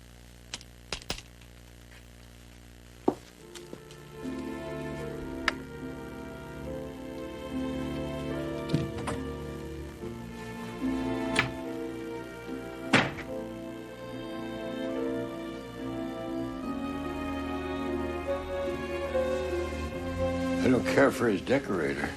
I don't care for his decorator.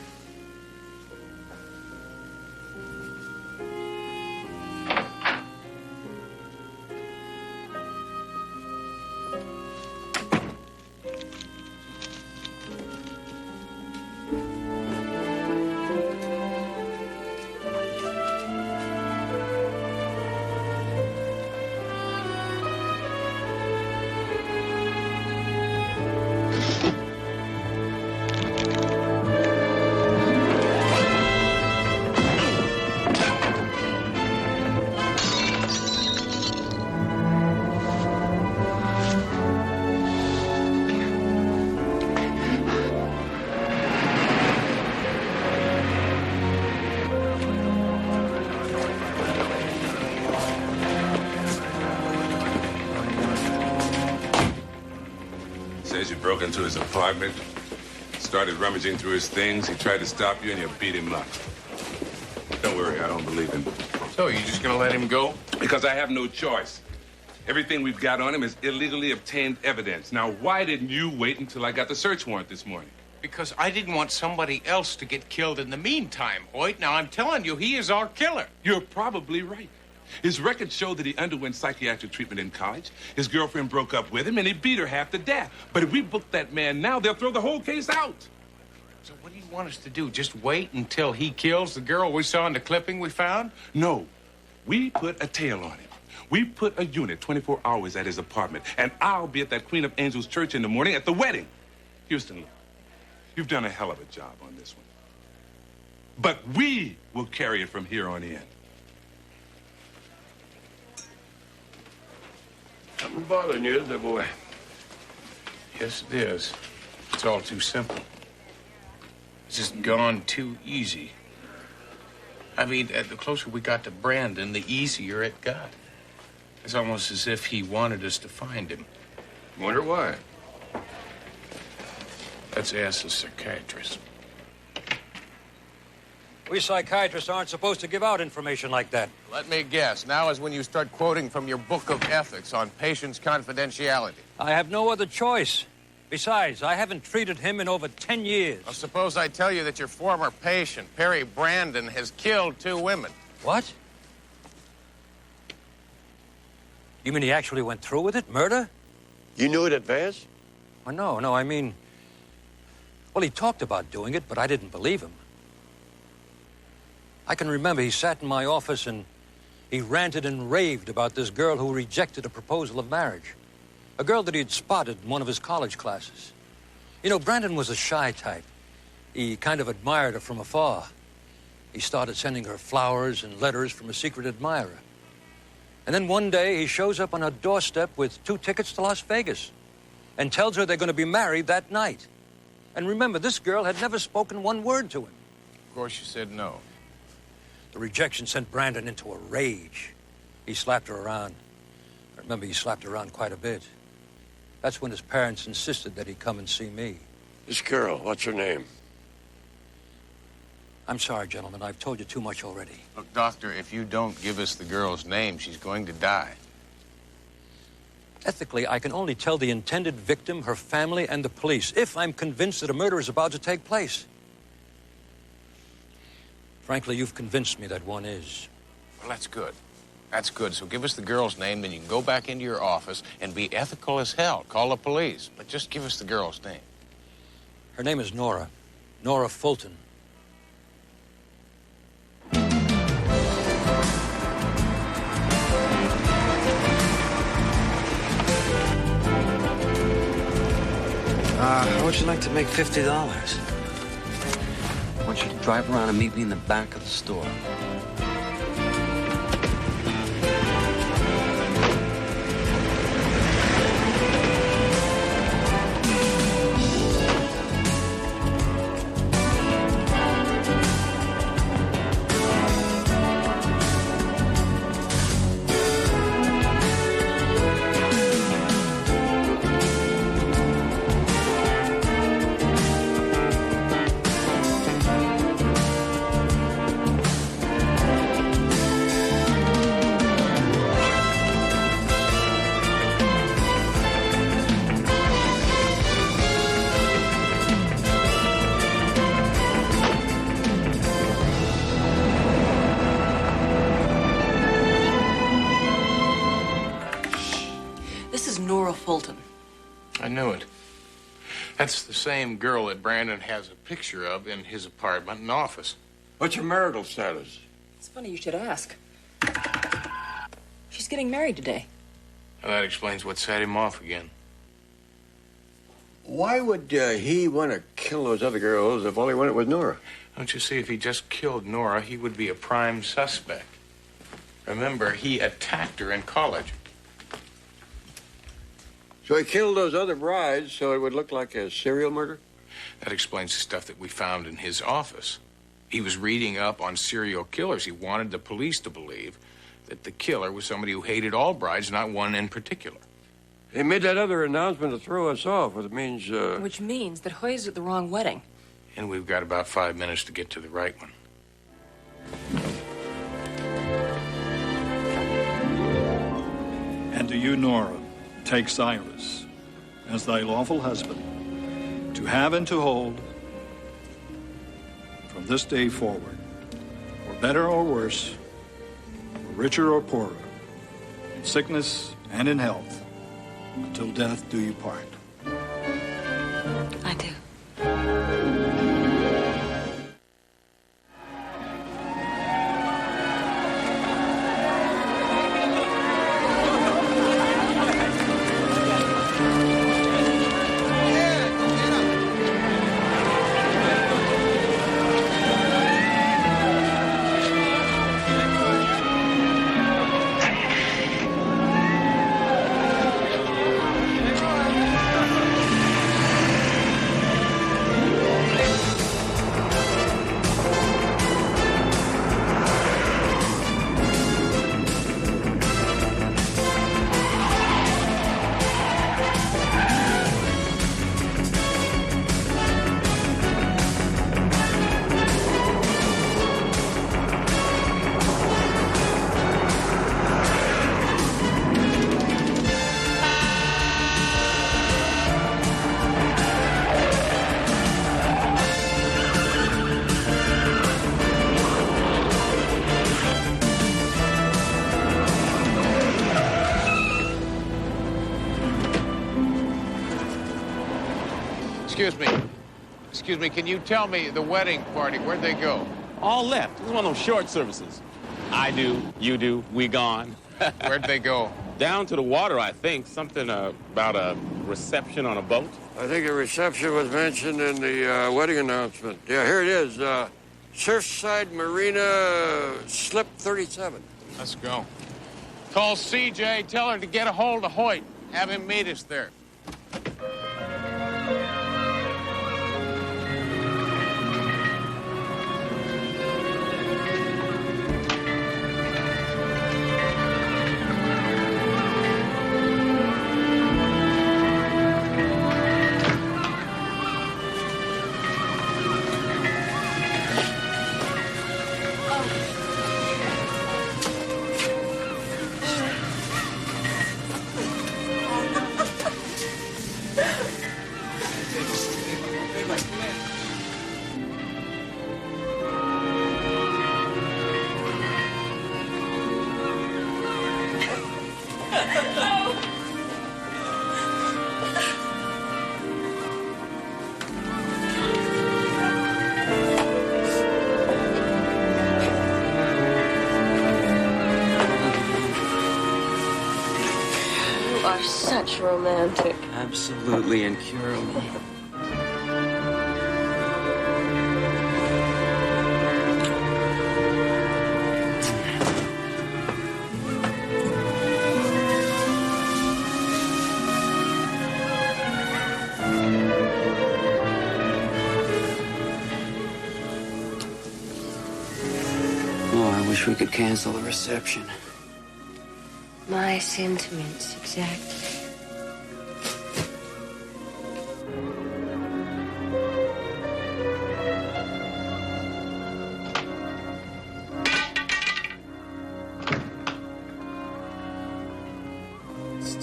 Says you broke into his apartment, started rummaging through his things. He tried to stop you, and you beat him up. Don't worry, I don't believe him. So, you just gonna let him go? Because I have no choice. Everything we've got on him is illegally obtained evidence. Now, why didn't you wait until I got the search warrant this morning? Because I didn't want somebody else to get killed in the meantime, Hoyt. Now, I'm telling you, he is our killer. You're probably right. His records show that he underwent psychiatric treatment in college. His girlfriend broke up with him, and he beat her half to death. But if we book that man now, they'll throw the whole case out. So what do you want us to do? Just wait until he kills the girl we saw in the clipping we found? No. We put a tail on him. We put a unit 24 hours at his apartment, and I'll be at that Queen of Angels church in the morning at the wedding. Houston, you've done a hell of a job on this one. But we will carry it from here on in. Something bothering you, isn't it, boy? Yes, it is. It's all too simple. It's just gone too easy. I mean, the closer we got to Brandon, the easier it got. It's almost as if he wanted us to find him. Wonder why? Let's ask the psychiatrist. We psychiatrists aren't supposed to give out information like that. Let me guess. Now is when you start quoting from your book of ethics on patient's confidentiality. I have no other choice. Besides, I haven't treated him in over 10 years. Well, suppose I tell you that your former patient, Perry Brandon, has killed 2 women. What? You mean he actually went through with it? Murder? You knew in advance? Well, no, I mean... Well, he talked about doing it, but I didn't believe him. I can remember he sat in my office and he ranted and raved about this girl who rejected a proposal of marriage. A girl that he'd spotted in one of his college classes. You know, Brandon was a shy type. He kind of admired her from afar. He started sending her flowers and letters from a secret admirer. And then one day, he shows up on her doorstep with 2 tickets to Las Vegas and tells her they're going to be married that night. And remember, this girl had never spoken one word to him. Of course, you said no. The rejection sent Brandon into a rage. He slapped her around. I remember he slapped her around quite a bit. That's when his parents insisted that he come and see me. This girl, what's her name? I'm sorry, gentlemen. I've told you too much already. Look, Doctor, if you don't give us the girl's name, she's going to die. Ethically, I can only tell the intended victim, her family, and the police if I'm convinced that a murder is about to take place. Frankly, you've convinced me that one is. Well, that's good. That's good. So give us the girl's name, then you can go back into your office and be ethical as hell. Call the police. But just give us the girl's name. Her name is Nora. Nora Fulton. How would you like to make $50? I want you to drive around and meet me in the back of the store. Fulton. I knew it. That's the same girl that Brandon has a picture of in his apartment and office. What's her marital status? It's funny you should ask. She's getting married today. Well, that explains what set him off again. Why would he want to kill those other girls if all he wanted was Nora? Don't you see, if he just killed Nora, he would be a prime suspect. Remember, he attacked her in college. So he killed those other brides so it would look like a serial murder? That explains the stuff that we found in his office. He was reading up on serial killers. He wanted the police to believe that the killer was somebody who hated all brides, not one in particular. He made that other announcement to throw us off, which means, Which means that Hoy's at the wrong wedding. And we've got about 5 minutes to get to the right one. And do you, Nora, take Cyrus as thy lawful husband, to have and to hold from this day forward, for better or worse, for richer or poorer, in sickness and in health, until death do you part. I do. Excuse me, can you tell me the wedding party, where'd they go? All left. This is one of those short services. I do, you do, we gone. Where'd they go? Down to the water, I think. Something about a reception on a boat. I think a reception was mentioned in the wedding announcement. Yeah, here it is. Surfside Marina, slip 37. Let's go. Call CJ, tell her to get a hold of Hoyt. Have him meet us there. Such romantic. Absolutely incurable. Oh, I wish we could cancel the reception. My sentiments, exactly.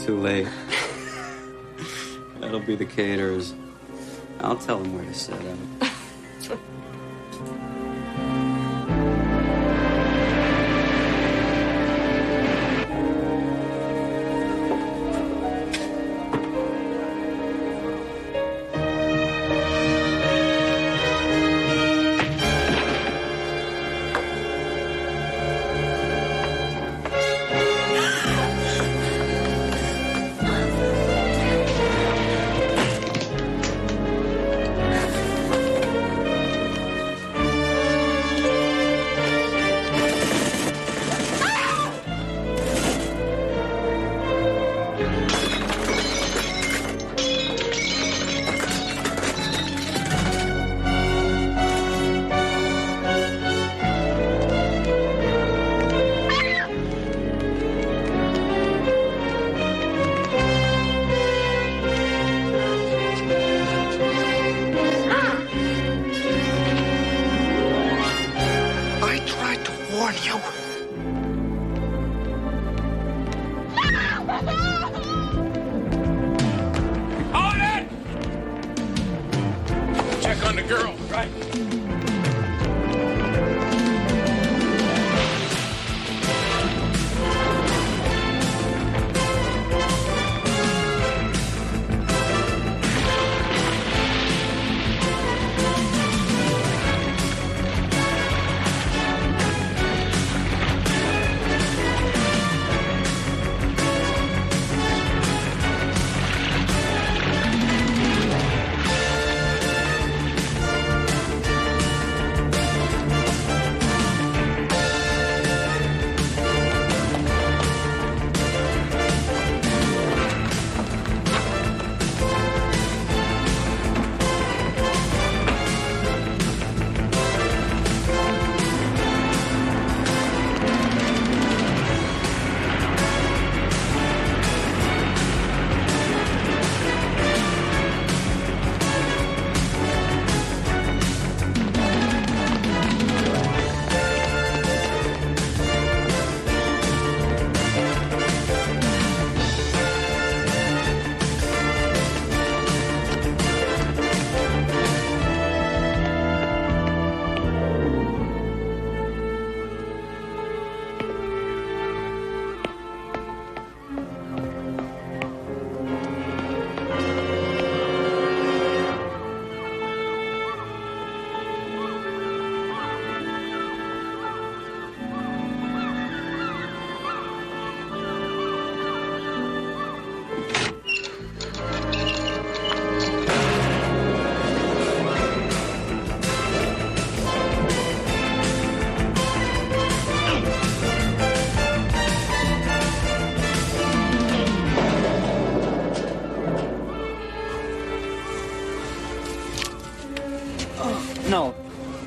Too late. That'll be the caterers. I'll tell them where to set up. Check on the girl. Right. No.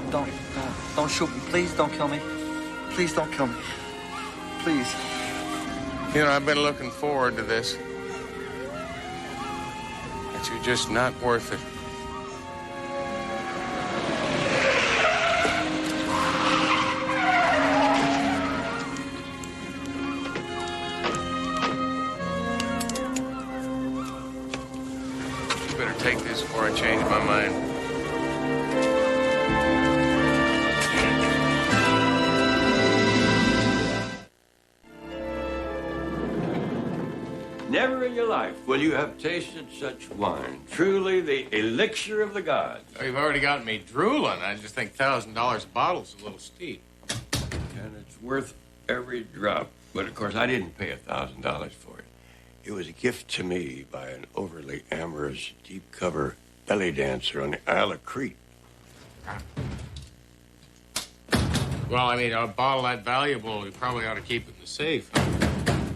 Don't shoot me. Please don't kill me. Please don't kill me. Please. You know, I've been looking forward to this. But you're just not worth it. You better take this before I change my mind. Never in your life will you have tasted such wine. Truly the elixir of the gods. Oh, you've already got me drooling. I just think $1,000 a bottle's a little steep. And it's worth every drop. But, of course, I didn't pay $1,000 for it. It was a gift to me by an overly amorous, deep-cover belly dancer on the Isle of Crete. Well, I mean, a bottle that valuable, you probably ought to keep it in the safe.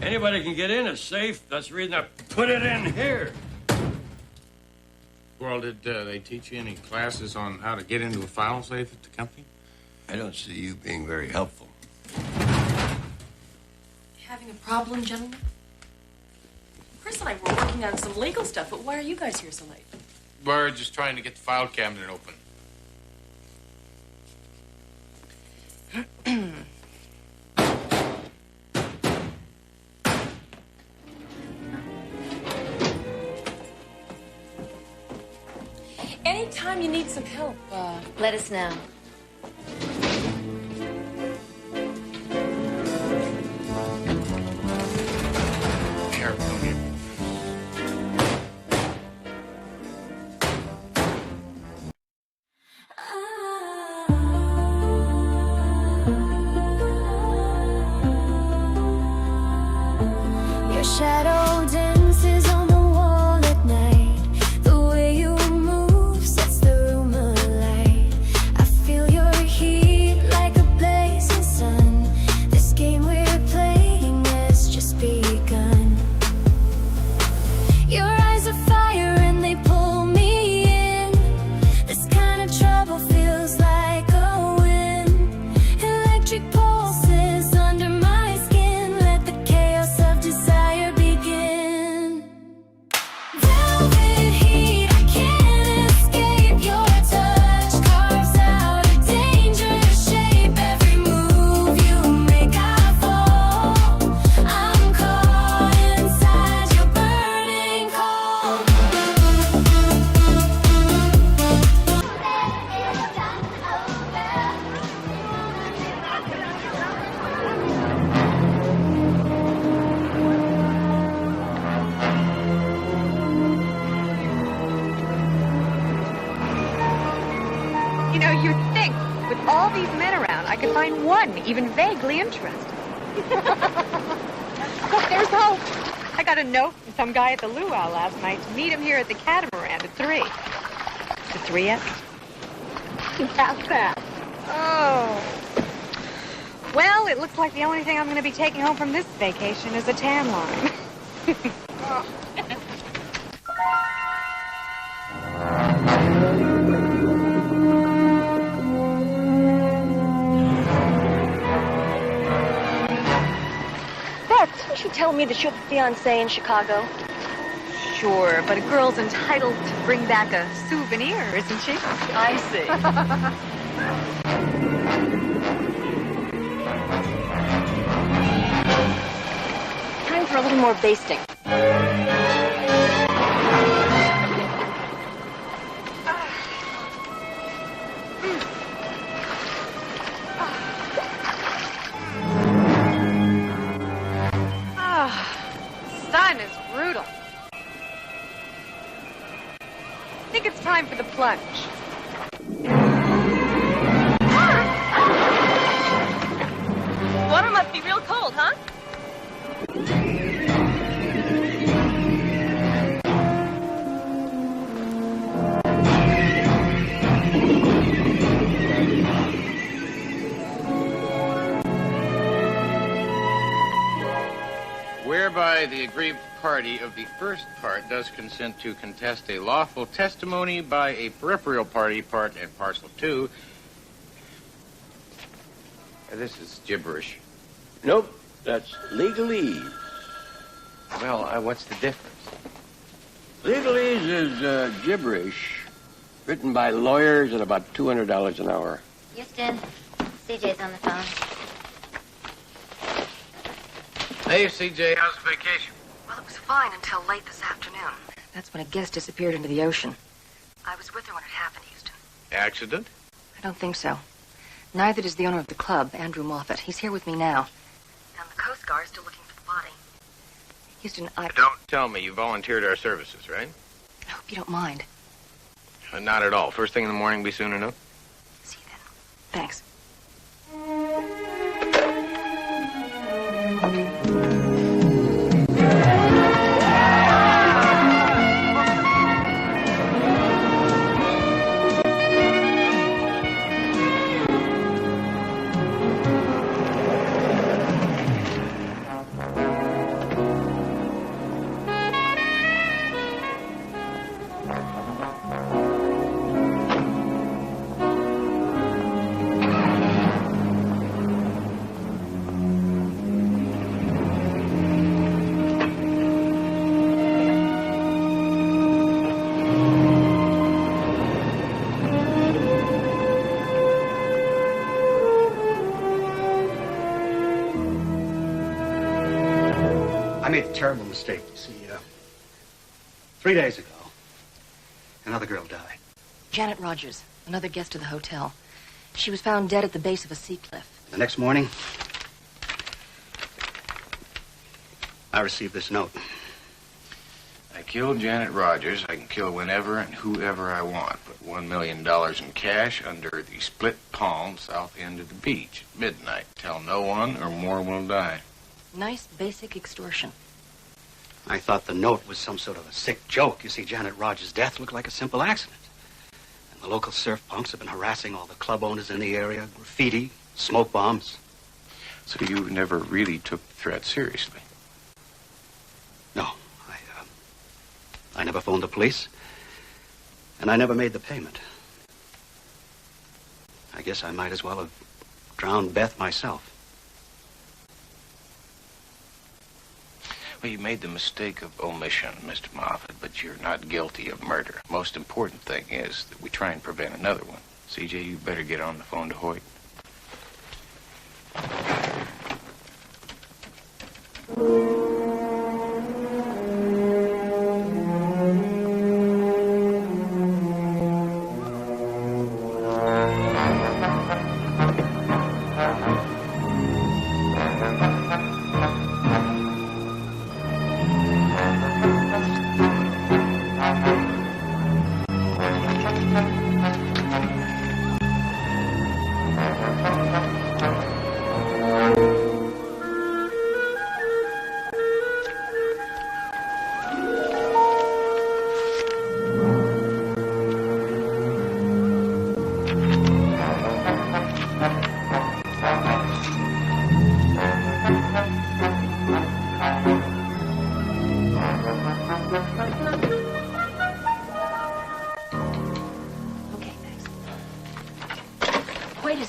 Anybody can get in a safe. That's the reason I put it in here. Well, did they teach you any classes on how to get into a file safe at the company? I don't see you being very helpful. Having a problem, gentlemen? Chris and I were working on some legal stuff, but why are you guys here so late? We're just trying to get the file cabinet open. Anytime you need some help, let us know. Careful here. Your shadow dances on the wall at night. The way you move sets the room alight. I feel your heat like a blazing sun. This game we're playing has just begun. Your eyes are fire and they pull me in. This kind of trouble feels like a win. Electric pulses under my skin. Let the chaos of desire begin. Velvet heat, I can't escape your touch. Carves out a dangerous shape. Every move you make, I fall. I'm caught inside your burning cold. You know, you'd think, with all these men around, I could find one even vaguely interesting. But there's hope. I got a note from some guy at the luau last night to meet him here at the catamaran at 3. The 3S? How's that? Oh. Well, it looks like the only thing I'm going to be taking home from this vacation is a tan line. Oh. Beth, didn't you tell me that you're the fiancé in Chicago? Sure, but a girl's entitled to bring back a souvenir, isn't she? I see. Time for a little more basting. Sun is brutal. I think it's time for the plunge. Water must be real cold, huh? We're whereby the aggrieved party of the first part does consent to contest a lawful testimony by a peripheral party, part and parcel to. This is gibberish. Nope, that's legalese. Well, what's the difference? Legalese is gibberish, written by lawyers at about $200 an hour. Houston, CJ's on the phone. Hey, CJ, how's the vacation? Well, it was fine until late this afternoon. That's when a guest disappeared into the ocean. I was with her when it happened, Houston. Accident? I don't think so. Neither does the owner of the club, Andrew Moffat. He's here with me now. And the Coast Guard is still looking for the body. Houston, Don't tell me you volunteered our services, right? I hope you don't mind. Not at all. First thing in the morning, be soon enough. See you then. Thanks. I made a terrible mistake, you see. 3 days ago, another girl died. Janet Rogers, another guest of the hotel. She was found dead at the base of a sea cliff. The next morning, I received this note. I killed Janet Rogers. I can kill whenever and whoever I want. Put $1 million in cash under the split palm south end of the beach at midnight. Tell no one or more will die. Nice basic extortion. I thought the note was some sort of a sick joke. You see, Janet Rogers' death looked like a simple accident. And the local surf punks have been harassing all the club owners in the area. Graffiti, smoke bombs. So you never really took the threat seriously? No, I never phoned the police. And I never made the payment. I guess I might as well have drowned Beth myself. Well, you made the mistake of omission, Mr. Moffat, but you're not guilty of murder. Most important thing is that we try and prevent another one. CJ, you better get on the phone to Hoyt.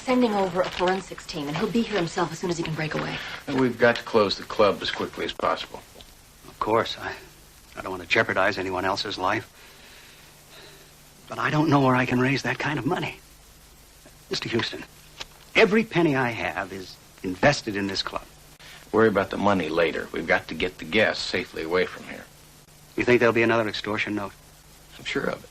Sending over a forensics team, and he'll be here himself as soon as he can break away. We've got to close the club as quickly as possible. Of course. I don't want to jeopardize anyone else's life. But I don't know where I can raise that kind of money. Mr. Houston, every penny I have is invested in this club. Worry about the money later. We've got to get the guests safely away from here. You think there'll be another extortion note? I'm sure of it.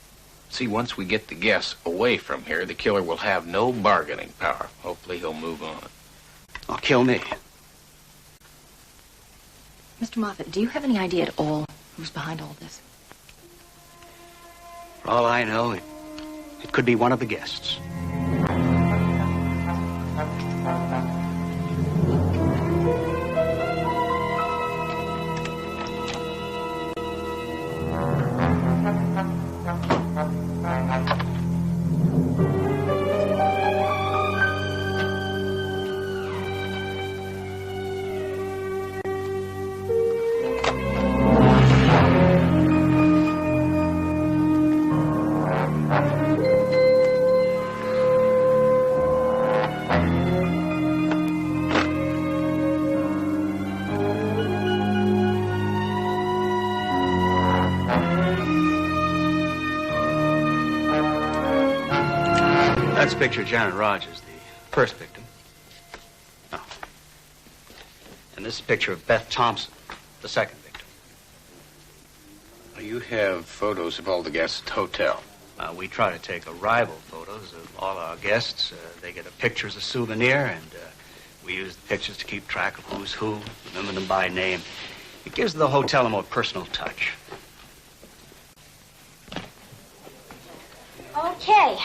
See, once we get the guests away from here, the killer will have no bargaining power. Hopefully he'll move on. Or kill me. Mr. Moffat, do you have any idea at all who's behind all this? For all I know, it could be one of the guests. That's picture Janet Rogers, the first victim. Oh. And this is a picture of Beth Thompson, the second victim. You have photos of all the guests at the hotel. We try to take arrival photos of all our guests. They get a picture as a souvenir, and we use the pictures to keep track of who's who, remember them by name. It gives the hotel a more personal touch. Okay.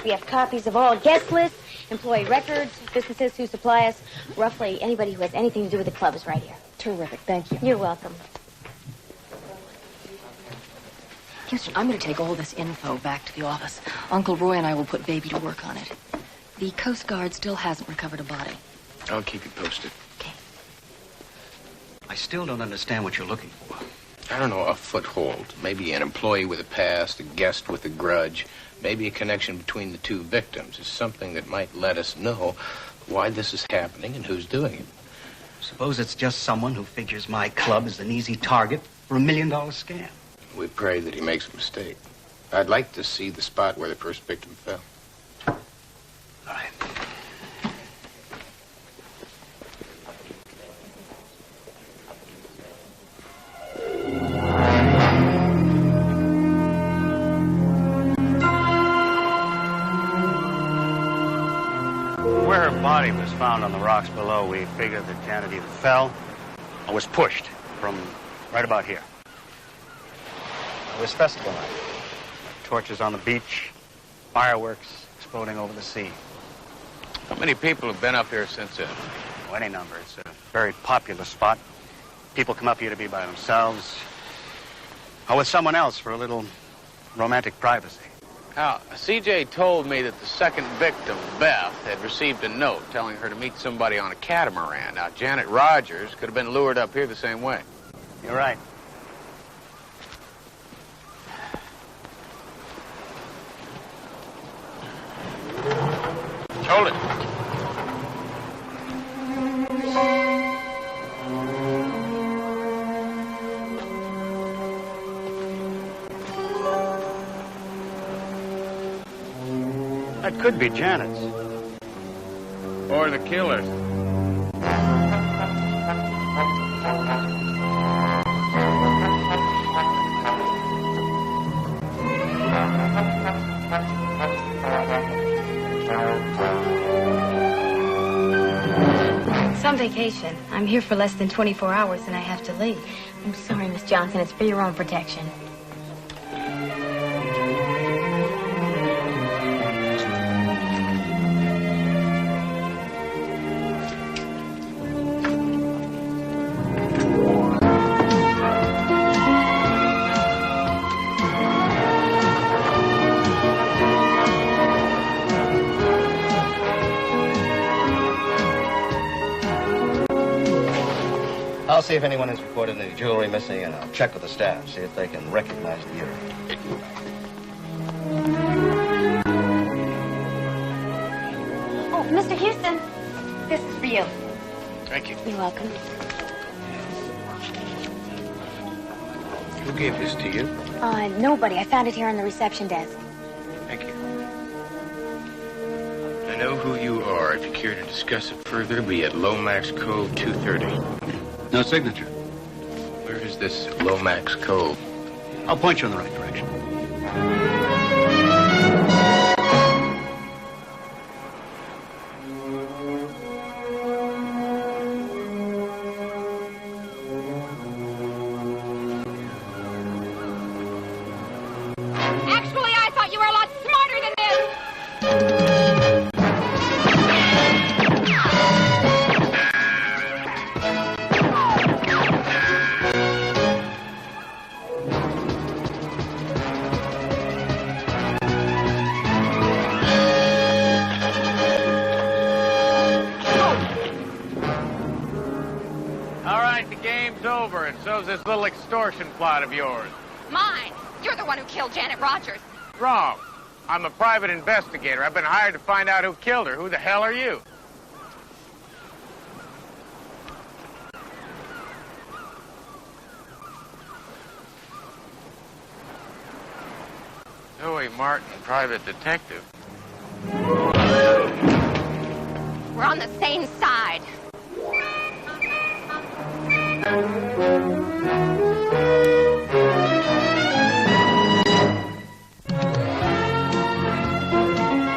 We have copies of all guest lists, employee records, businesses who supply us. Roughly anybody who has anything to do with the club is right here. Terrific. Thank you. You're welcome. Houston, I'm going to take all this info back to the office. Uncle Roy and I will put Baby to work on it. The Coast Guard still hasn't recovered a body. I'll keep you posted. I still don't understand what you're looking for. I don't know, a foothold. Maybe an employee with a past, a guest with a grudge. Maybe a connection between the two victims. Is something that might let us know why this is happening and who's doing it. Suppose it's just someone who figures my club is an easy target for $1 million scam. We pray that he makes a mistake. I'd like to see the spot where the first victim fell. All right. Where her body was found on the rocks below, we figured that Janet either fell or was pushed from right about here. It was festival night. Torches on the beach, fireworks exploding over the sea. How many people have been up here since then? Oh, any number. It's a very popular spot. People come up here to be by themselves or with someone else for a little romantic privacy. Now, CJ told me that the second victim, Beth, had received a note telling her to meet somebody on a catamaran. Now, Janet Rogers could have been lured up here the same way. You're right. Hold it. That could be Janet's. Or the killer's. It's on vacation. I'm here for less than 24 hours and I have to leave. I'm sorry, Miss Johnson. It's for your own protection. I'll see if anyone has reported any jewelry missing, and I'll check with the staff, see if they can recognize the earring. Oh, Mr. Houston, this is for you. Thank you. You're welcome. Who gave this to you? Nobody. I found it here on the reception desk. Thank you. I know who you are. If you care to discuss it further, be at Lomax Cove 230. No signature. Where is this Lomax Cove? I'll point you in the right direction. Actually, I thought you were a lot smarter than this. All right, the game's over, and so's this little extortion plot of yours. Mine. You're the one who killed Janet Rogers. Wrong. I'm a private investigator. I've been hired to find out who killed her. Who the hell are you? Zoe Martin, private detective. We're on the same side.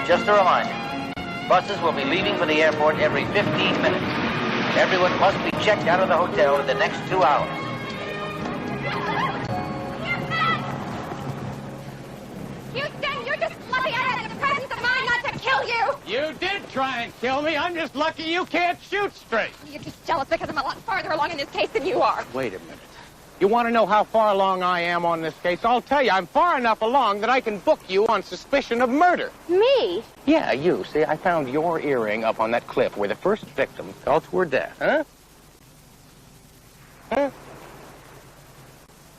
Just a reminder, buses will be leaving for the airport every 15 minutes. Everyone must be checked out of the hotel in the next 2 hours. Houston, you're just lucky I had the presence of mind not to kill you. You did try and kill me. I'm just lucky you can't shoot straight. You're just jealous because I'm a lot farther along in this case than you are. Wait a minute. You want to know how far along I am on this case? I'll tell you, I'm far enough along that I can book you on suspicion of murder. Me? Yeah, you. See, I found your earring up on that cliff where the first victim fell to her death. Huh? Huh?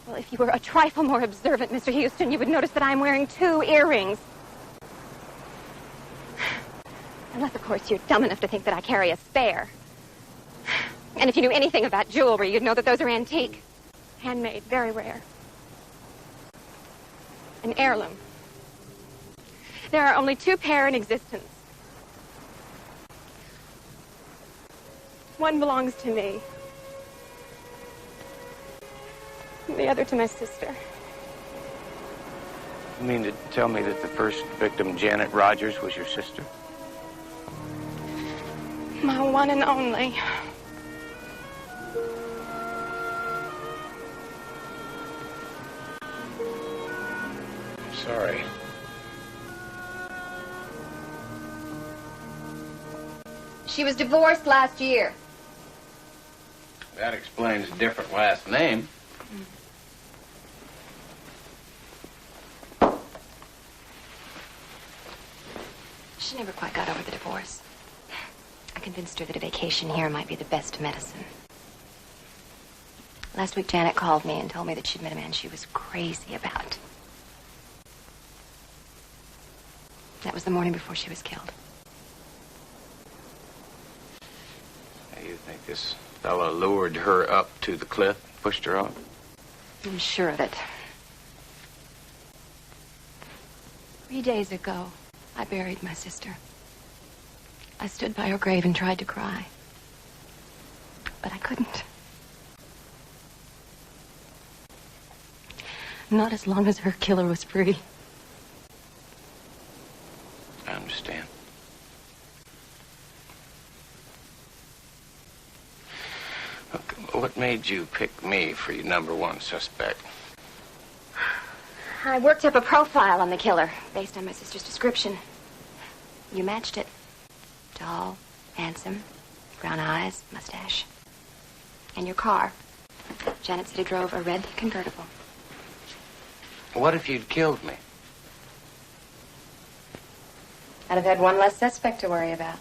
Well, if you were a trifle more observant, Mr. Houston, you would notice that I'm wearing 2 earrings. Unless, of course, you're dumb enough to think that I carry a spare. And if you knew anything about jewelry, you'd know that those are antique. Handmade, very rare. An heirloom. There are only 2 pair in existence. One belongs to me. And the other to my sister. You mean to tell me that the first victim, Janet Rogers, was your sister? My one and only. Sorry. She was divorced last year. That explains a different last name. She never quite got over the divorce. I convinced her that a vacation here might be the best medicine. Last week, Janet called me and told me that she'd met a man she was crazy about. That was the morning before she was killed. You think this fellow lured her up to the cliff, pushed her off? I'm sure of it. 3 days ago, I buried my sister. I stood by her grave and tried to cry. But I couldn't. Not as long as her killer was free. I understand. Look, what made you pick me for your #1 suspect? I worked up a profile on the killer based on my sister's description. You matched it. Tall, handsome, brown eyes, mustache. And your car. Janet said he drove a red convertible. What if you'd killed me? I'd have had one less suspect to worry about.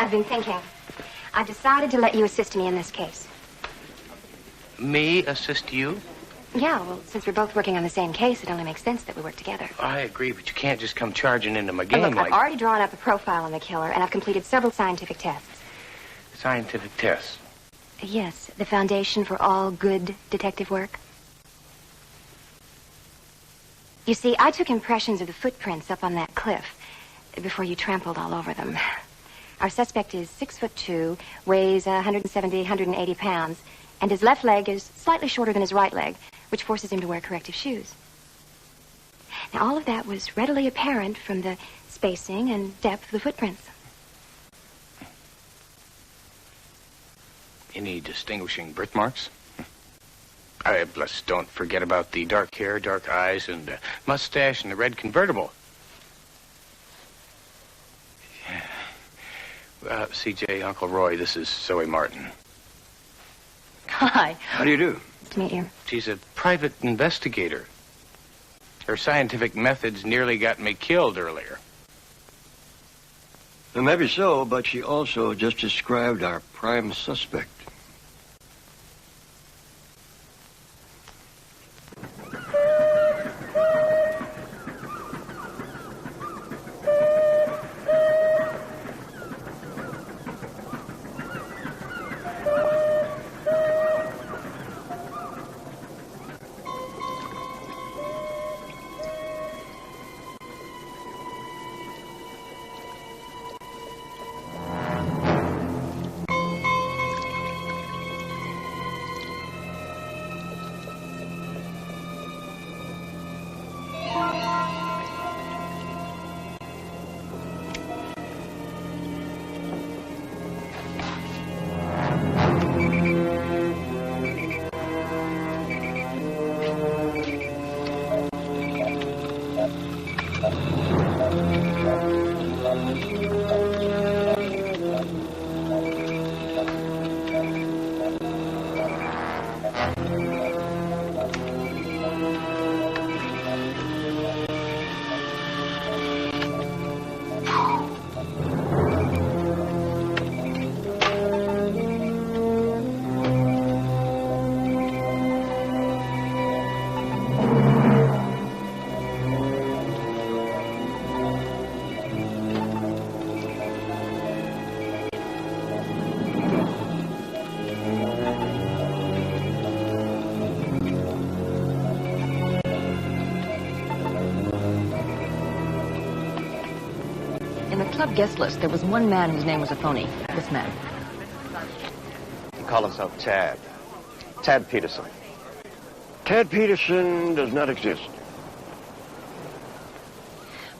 I've been thinking. I've decided to let you assist me in this case. Me assist you? Yeah, well, since we're both working on the same case, it only makes sense that we work together. I agree, but you can't just come charging into my game Look, like... I've already drawn up a profile on the killer, and I've completed several scientific tests. Scientific tests? Yes, the foundation for all good detective work. You see, I took impressions of the footprints up on that cliff before you trampled all over them. Our suspect is 6'2", weighs 170, 180 pounds, and his left leg is slightly shorter than his right leg, which forces him to wear corrective shoes. Now, all of that was readily apparent from the spacing and depth of the footprints. Any distinguishing birthmarks? Plus, don't forget about the dark hair, dark eyes, and mustache, and the red convertible. CJ, Uncle Roy, this is Zoe Martin. Hi. How do you do? Nice to meet you. She's a private investigator. Her scientific methods nearly got me killed earlier. Well, maybe so, but she also just described our prime suspect. Club guest list, there was one man whose name was a phony. This man. He called himself Tad. Tad Peterson. Tad Peterson does not exist.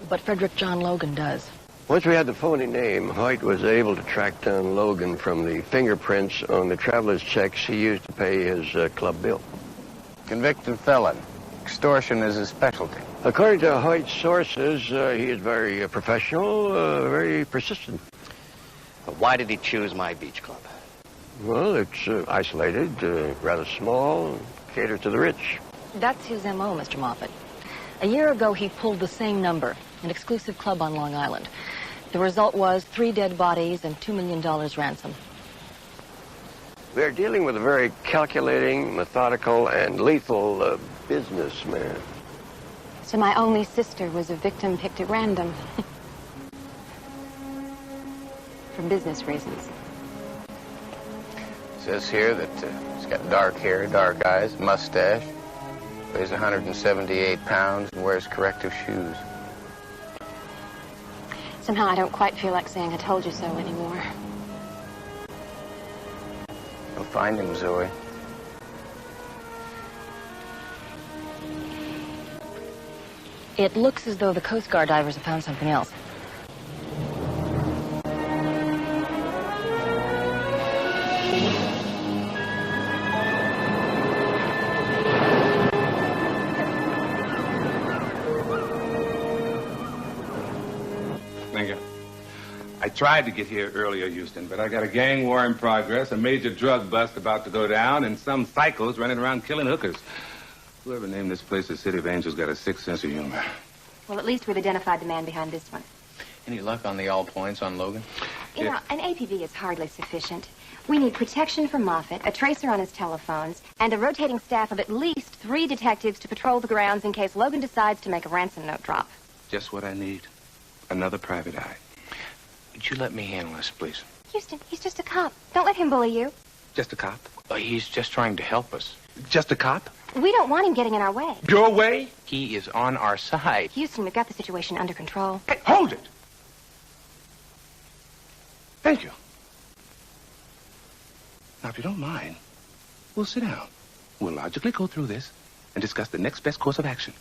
But Frederick John Logan does. Once we had the phony name, Hoyt was able to track down Logan from the fingerprints on the traveler's checks he used to pay his club bill. Convicted felon. Extortion is his specialty. According to Hoyt's sources, he is very professional, very persistent. But why did he choose my beach club? Well, it's isolated, rather small, caters to the rich. That's his M.O., Mr. Moffat. A year ago, he pulled the same number, an exclusive club on Long Island. The result was 3 dead bodies and $2 million ransom. We're dealing with a very calculating, methodical, and lethal businessman. So my only sister was a victim picked at random. For business reasons. It says here that he's got dark hair, dark eyes, mustache, weighs 178 pounds, and wears corrective shoes. Somehow I don't quite feel like saying I told you so anymore. You'll find him, Zoe. It looks as though the Coast Guard divers have found something else. Thank you. I tried to get here earlier, Houston, but I got a gang war in progress, a major drug bust about to go down, and some psychos running around killing hookers. Whoever named this place the City of Angels got a sick sense of humor. Well, at least we've identified the man behind this one. Any luck on the all points on Logan? You know, an APB is hardly sufficient. We need protection from Moffat, a tracer on his telephones, and a rotating staff of at least 3 detectives to patrol the grounds in case Logan decides to make a ransom note drop. Just what I need. Another private eye. Would you let me handle this, please? Houston, he's just a cop. Don't let him bully you. Just a cop? He's just trying to help us. Just a cop? We don't want him getting in our way. Your way? He is on our side. Houston, we've got the situation under control. Hey, hold it! Thank you. Now, if you don't mind, we'll sit down. We'll logically go through this and discuss the next best course of action.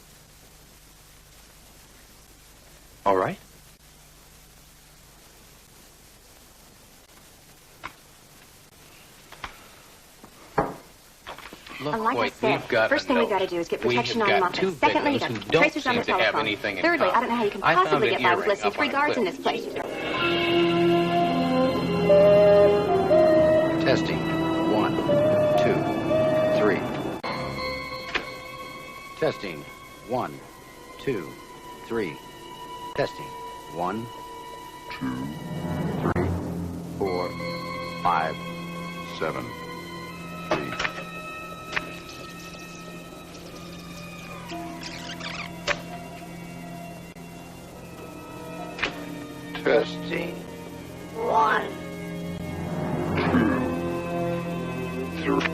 All right? Look, like Hoyt, I said, we've got first thing we've got to do is get protection on Moffat. Secondly, you got tracers on the telephone. Thirdly, I don't know how you can possibly get by with less than 3 guards in this place. Testing. 1, 2, 3. Testing. 1, 2, 3. Testing. 1, 2, 3, 4, 5, 7, 8. Testing. 1, 2, 3.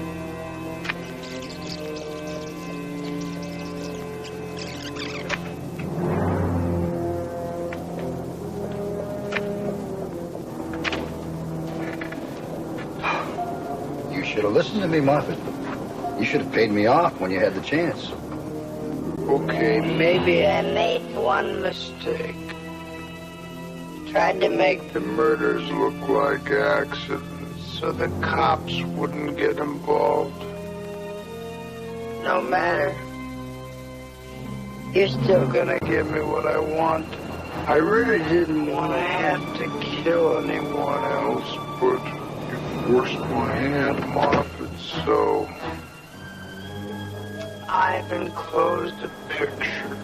You should have listened to me, Moffat. You should have paid me off when you had the chance. Okay, maybe I made one mistake. Tried to make the murders look like accidents so the cops wouldn't get involved. No matter. You're still gonna give me what I want. I really didn't want to have to kill anyone else, but you forced my hand, Moffat, so I've enclosed a picture.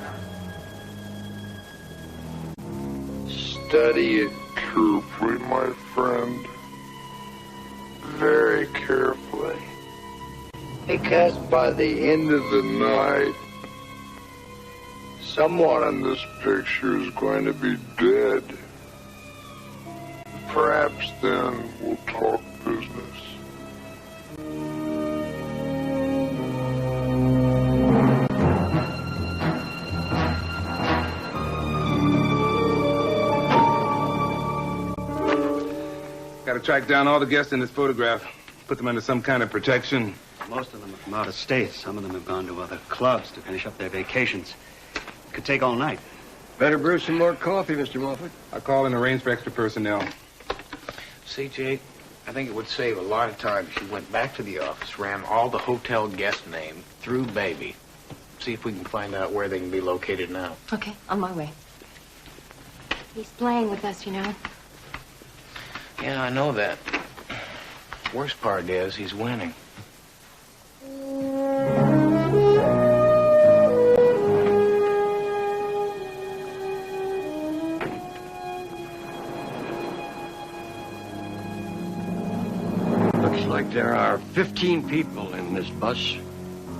Study it carefully, my friend. Very carefully. Because by the end of the night, someone in this picture is going to be dead. Perhaps then we'll talk business. Got to track down all the guests in this photograph, put them under some kind of protection. Most of them are from out of state. Some of them have gone to other clubs to finish up their vacations. It could take all night. Better brew some more coffee, Mr. Moffat. I'll call and arrange for extra personnel. See, Jake, I think it would save a lot of time if you went back to the office, ran all the hotel guest names through Baby. See if we can find out where they can be located now. Okay, on my way. He's playing with us, you know. Yeah, I know that. Worst part is he's winning. Looks like there are 15 people in this bus,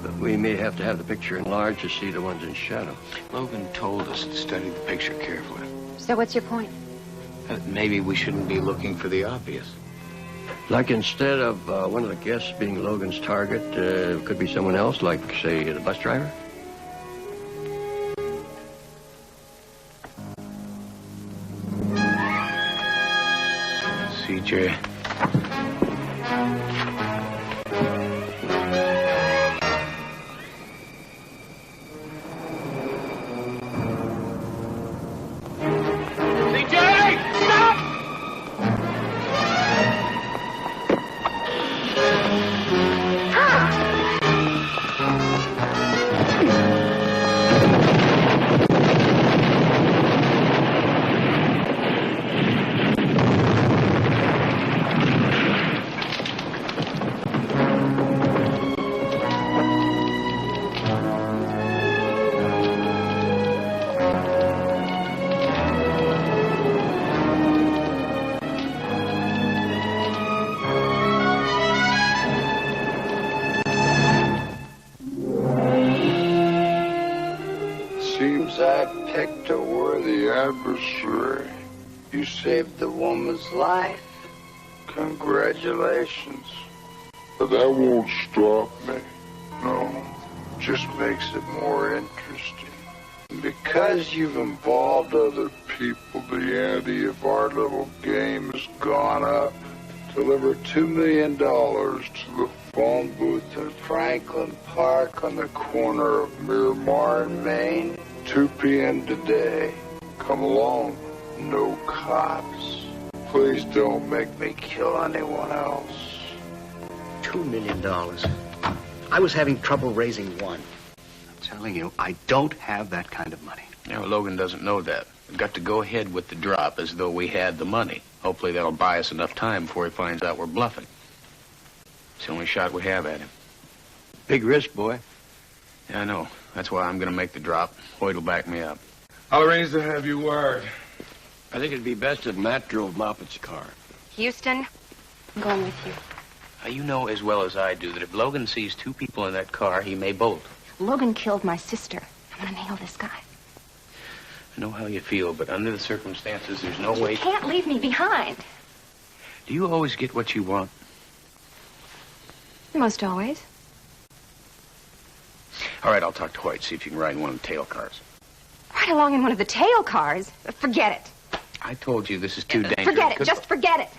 but we may have to have the picture enlarged to see the ones in shadow. Logan told us to study the picture carefully. So what's your point? Maybe we shouldn't be looking for the obvious. Like instead of one of the guests being Logan's target, could be someone else, like, say, the bus driver? CJ. Seems I picked a worthy adversary. You saved the woman's life. Congratulations. But that won't stop me. No, just makes it more interesting. Because you've involved other people, the ante of our little game has gone up. Deliver $2 million to the phone booth in Franklin Park on the corner of Miramar and Maine. 2 p.m. today. Come along. No cops. Please don't make me kill anyone else. $2 million. I was having trouble raising one. I'm telling you, I don't have that kind of money. Yeah, well, Logan doesn't know that. We've got to go ahead with the drop as though we had the money. Hopefully that'll buy us enough time before he finds out we're bluffing. It's the only shot we have at him. Big risk, boy. Yeah, I know. That's why I'm going to make the drop. Hoyt will back me up. I'll arrange to have you wired. I think it'd be best if Matt drove Moffat's car. Houston, I'm going with you. You know as well as I do that if Logan sees two people in that car, he may bolt. Logan killed my sister. I'm gonna nail this guy. I know how you feel, but under the circumstances, there's no way... You can't leave me behind. Do you always get what you want? Most always. All right, I'll talk to Hoyt, see if you can ride in one of the tail cars. Ride along in one of the tail cars? Forget it. I told you this is too dangerous. Forget it. Just forget it.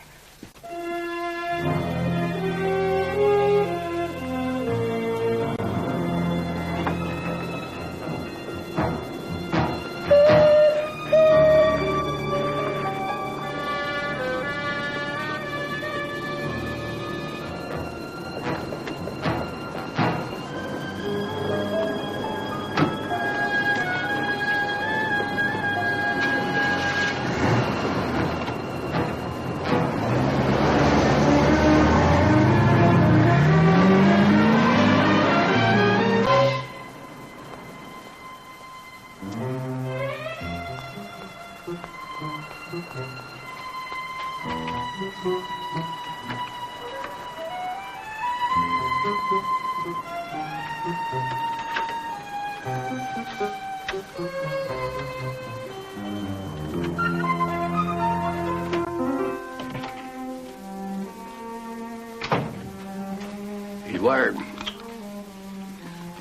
He's wired.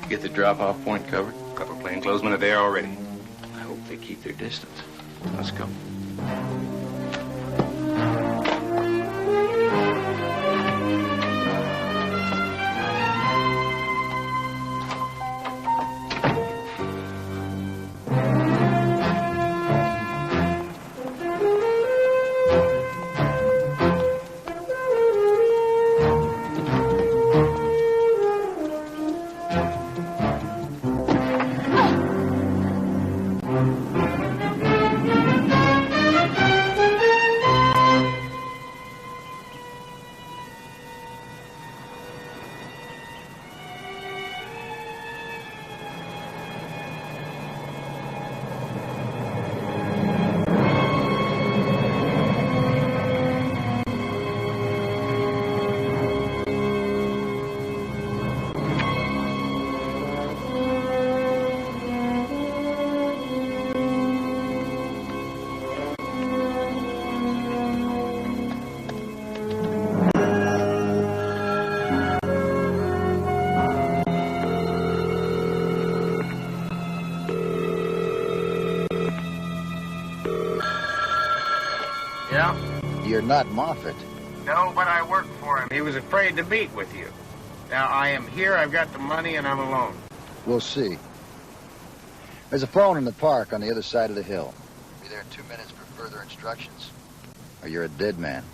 Get the drop-off point covered? A couple of plainclothesmen are there already. I hope they keep their distance. Let's go. Yeah? You're not Moffat. No, but I work for him. He was afraid to meet with you. Now, I am here, I've got the money, and I'm alone. We'll see. There's a phone in the park on the other side of the hill. Be there in 2 minutes for further instructions, or you're a dead man.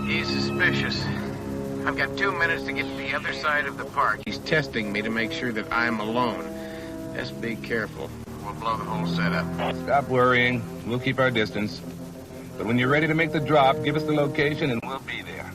He's suspicious. I've got 2 minutes to get to the other side of the park. He's testing me to make sure that I'm alone. Just be careful. We'll blow the whole setup. Stop worrying. We'll keep our distance. But when you're ready to make the drop, give us the location and we'll be there.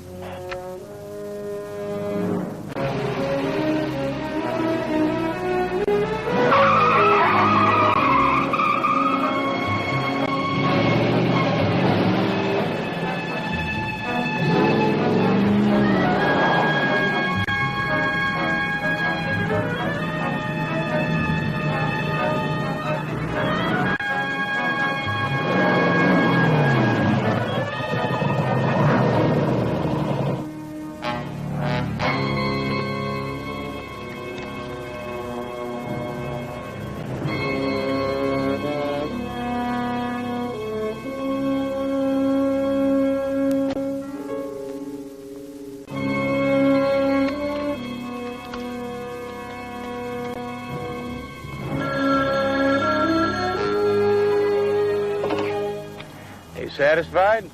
satisfied?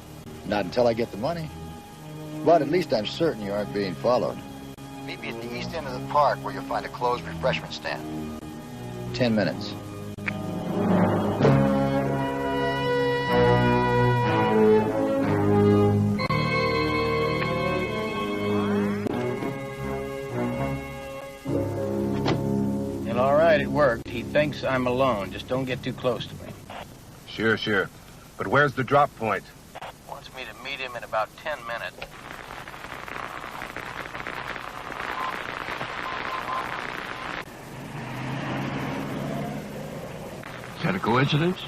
Not until I get the money. But at least I'm certain you aren't being followed. Meet me at the east end of the park where you'll find a closed refreshment stand. 10 minutes. Well, all right, it worked. He thinks I'm alone. Just don't get too close to me. Sure. But where's the drop point? Wants me to meet him in about 10 minutes. Is that a coincidence?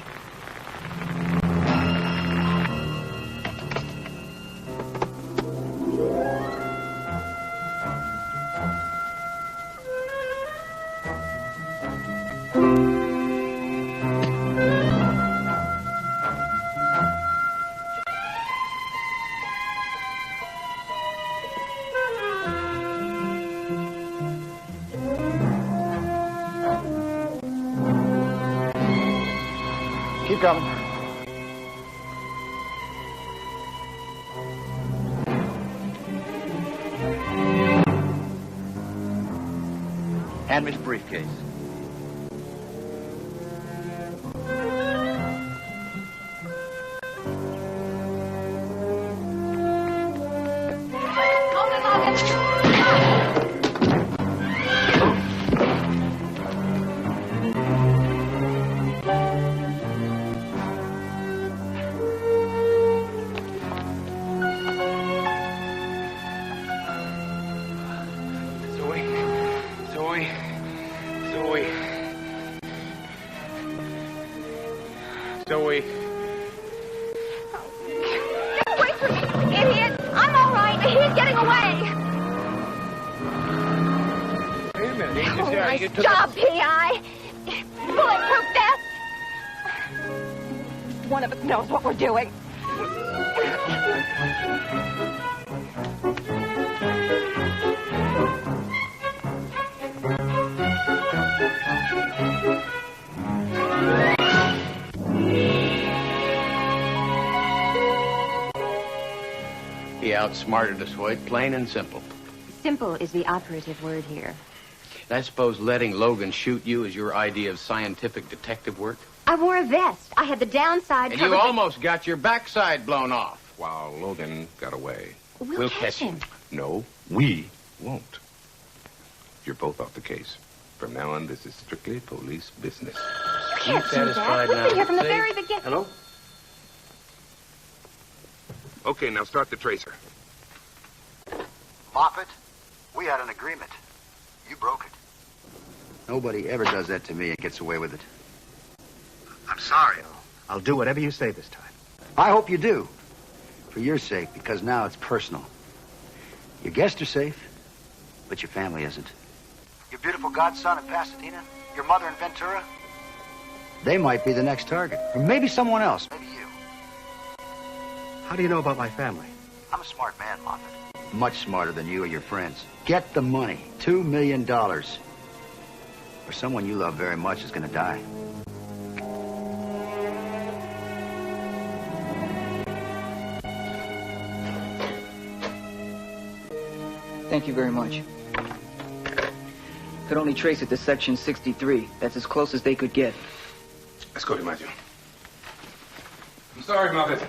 Keep coming. Hand me the briefcase. Zoe. Get away from me, idiot! I'm all right. He's getting away. Wait a minute. He just, Nice you took job, P.I. Bulletproof vest. One of us knows what we're doing. He outsmarted us, Hoyt, plain and simple. Simple is the operative word here. And I suppose letting Logan shoot you is your idea of scientific detective work? I wore a vest. I had the downside And covered. you almost got your backside blown off. While Logan got away. We'll catch him. No, we won't. You're both off the case. From now on, this is strictly police business. You can't do that. We've been here from the very beginning. Hello? Okay, now start the tracer. Moffat, we had an agreement. You broke it. Nobody ever does that to me and gets away with it. I'm sorry. I'll do whatever you say this time. I hope you do. For your sake, because now it's personal. Your guests are safe, but your family isn't. Your beautiful godson in Pasadena? Your mother in Ventura? They might be the next target. Or maybe someone else. Maybe you. How do you know about my family? I'm a smart man, Moffat. Much smarter than you or your friends. Get the money. $2 million. Or someone you love very much is going to die. Thank you very much. Could only trace it to section 63. That's as close as they could get. Let's go, DiMaggio. I'm sorry, Moffat.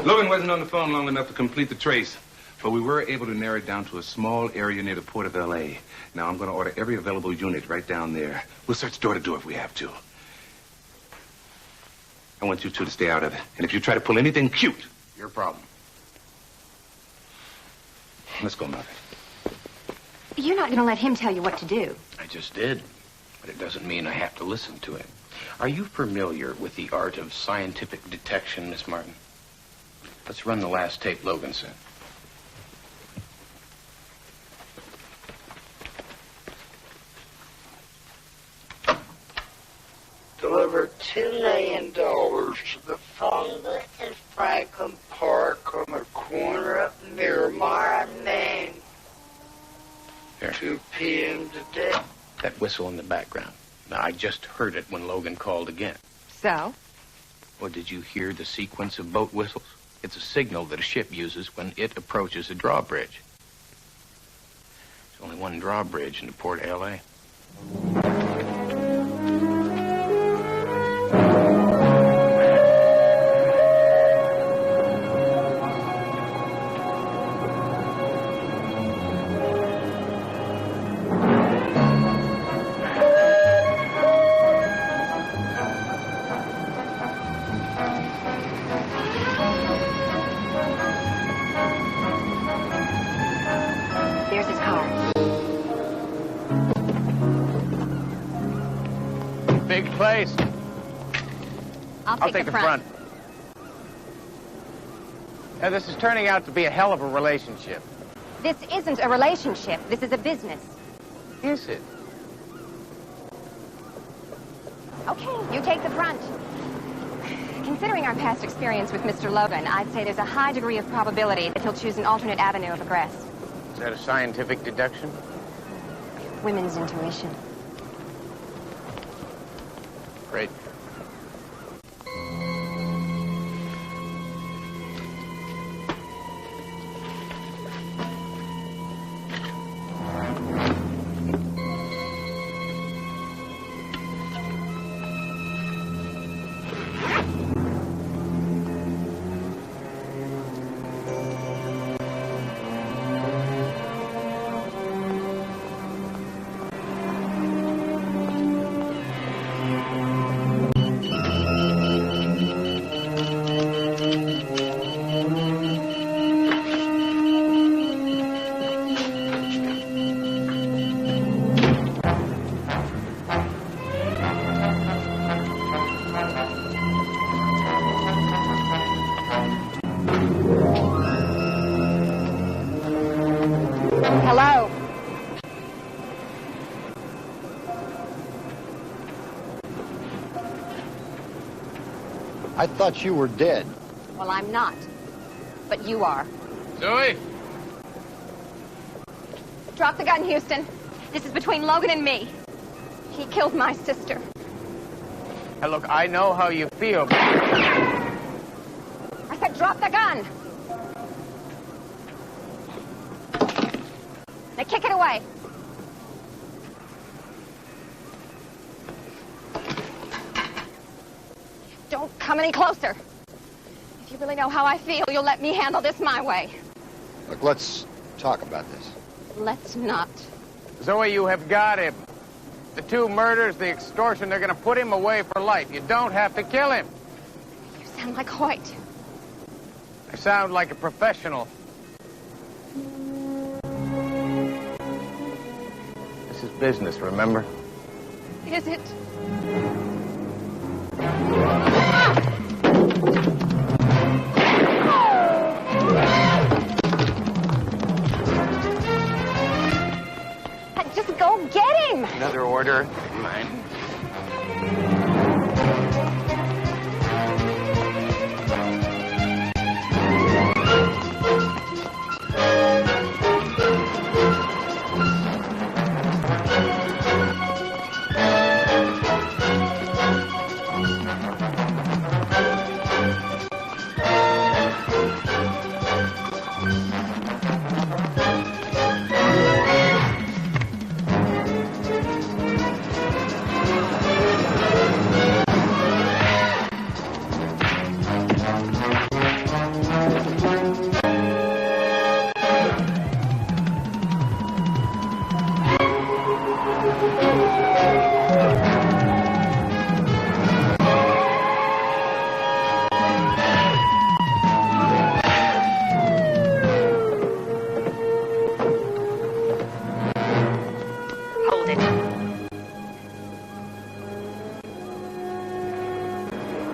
Logan wasn't on the phone long enough to complete the trace, but we were able to narrow it down to a small area near the port of L.A. Now, I'm going to order every available unit right down there. We'll search door to door if we have to. I want you two to stay out of it. And if you try to pull anything cute, your problem. Let's go, Moffat. You're not going to let him tell you what to do. I just did, but it doesn't mean I have to listen to him. Are you familiar with the art of scientific detection, Miss Martin? Let's run the last tape Logan sent. Deliver $2 million to the phone booth in Franklin Park on the corner of Miramar and Maine. Here. 2 p.m. today. That whistle in the background. Now, I just heard it when Logan called again. So? Well, did you hear the sequence of boat whistles? It's a signal that a ship uses when it approaches a drawbridge. There's only one drawbridge in the port of L.A. There's his car. Big place. I'll take the front. Now, this is turning out to be a hell of a relationship. This isn't a relationship. This is a business. Is it? Okay, you take the front. Considering our past experience with Mr. Logan, I'd say there's a high degree of probability that he'll choose an alternate avenue of egress. Is that a scientific deduction? Women's intuition. Great. Hello? I thought you were dead. Well, I'm not. But you are. Zoe! Drop the gun, Houston. This is between Logan and me. He killed my sister. Hey, look, I know how you feel. I said drop the gun. Now kick it away. Don't come any closer. If you really know how I feel, you'll let me handle this my way. Look, let's talk about this. Let's not. Zoe, you have got him. The 2 murders, the extortion, they're going to put him away for life. You don't have to kill him. You sound like Hoyt. I sound like a professional. This is business, remember? Is it? Just go get him! Another order. Mine.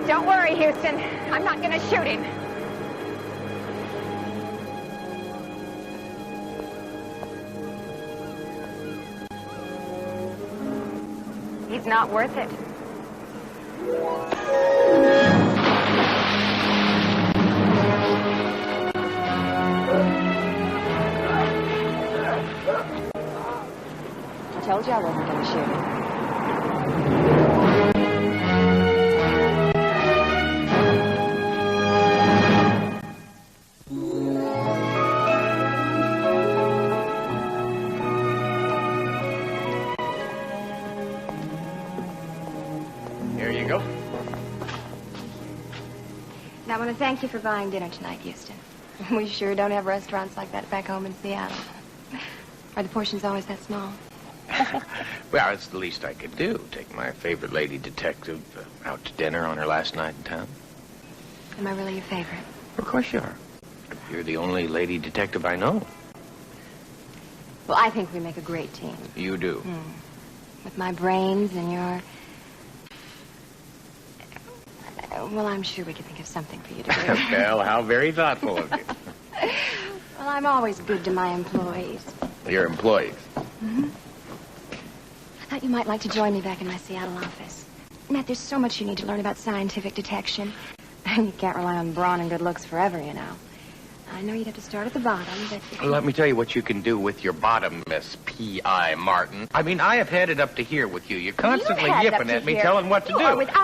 Don't worry, Houston. I'm not gonna shoot him. He's not worth it. I told you I wasn't gonna shoot him. want to thank you for buying dinner tonight, Houston. We sure don't have restaurants like that back home in Seattle. Are the portions always that small? Well, it's the least I could do. Take my favorite lady detective out to dinner on her last night in town. Am I really your favorite? Of course you are. You're the only lady detective I know. Well, I think we make a great team. You do. With my brains and your... Well, I'm sure we could think of something for you to do. Well, how very thoughtful of you. Well, I'm always good to my employees. Your employees. I thought you might like to join me back in my Seattle office. Matt, there's so much you need to learn about scientific detection. You can't rely on brawn and good looks forever, you know. I know you'd have to start at the bottom, but... Let me tell you what you can do with your bottom, Miss P.I. Martin. I mean, I have had it up to here with you. You're constantly yipping at me, telling what to do.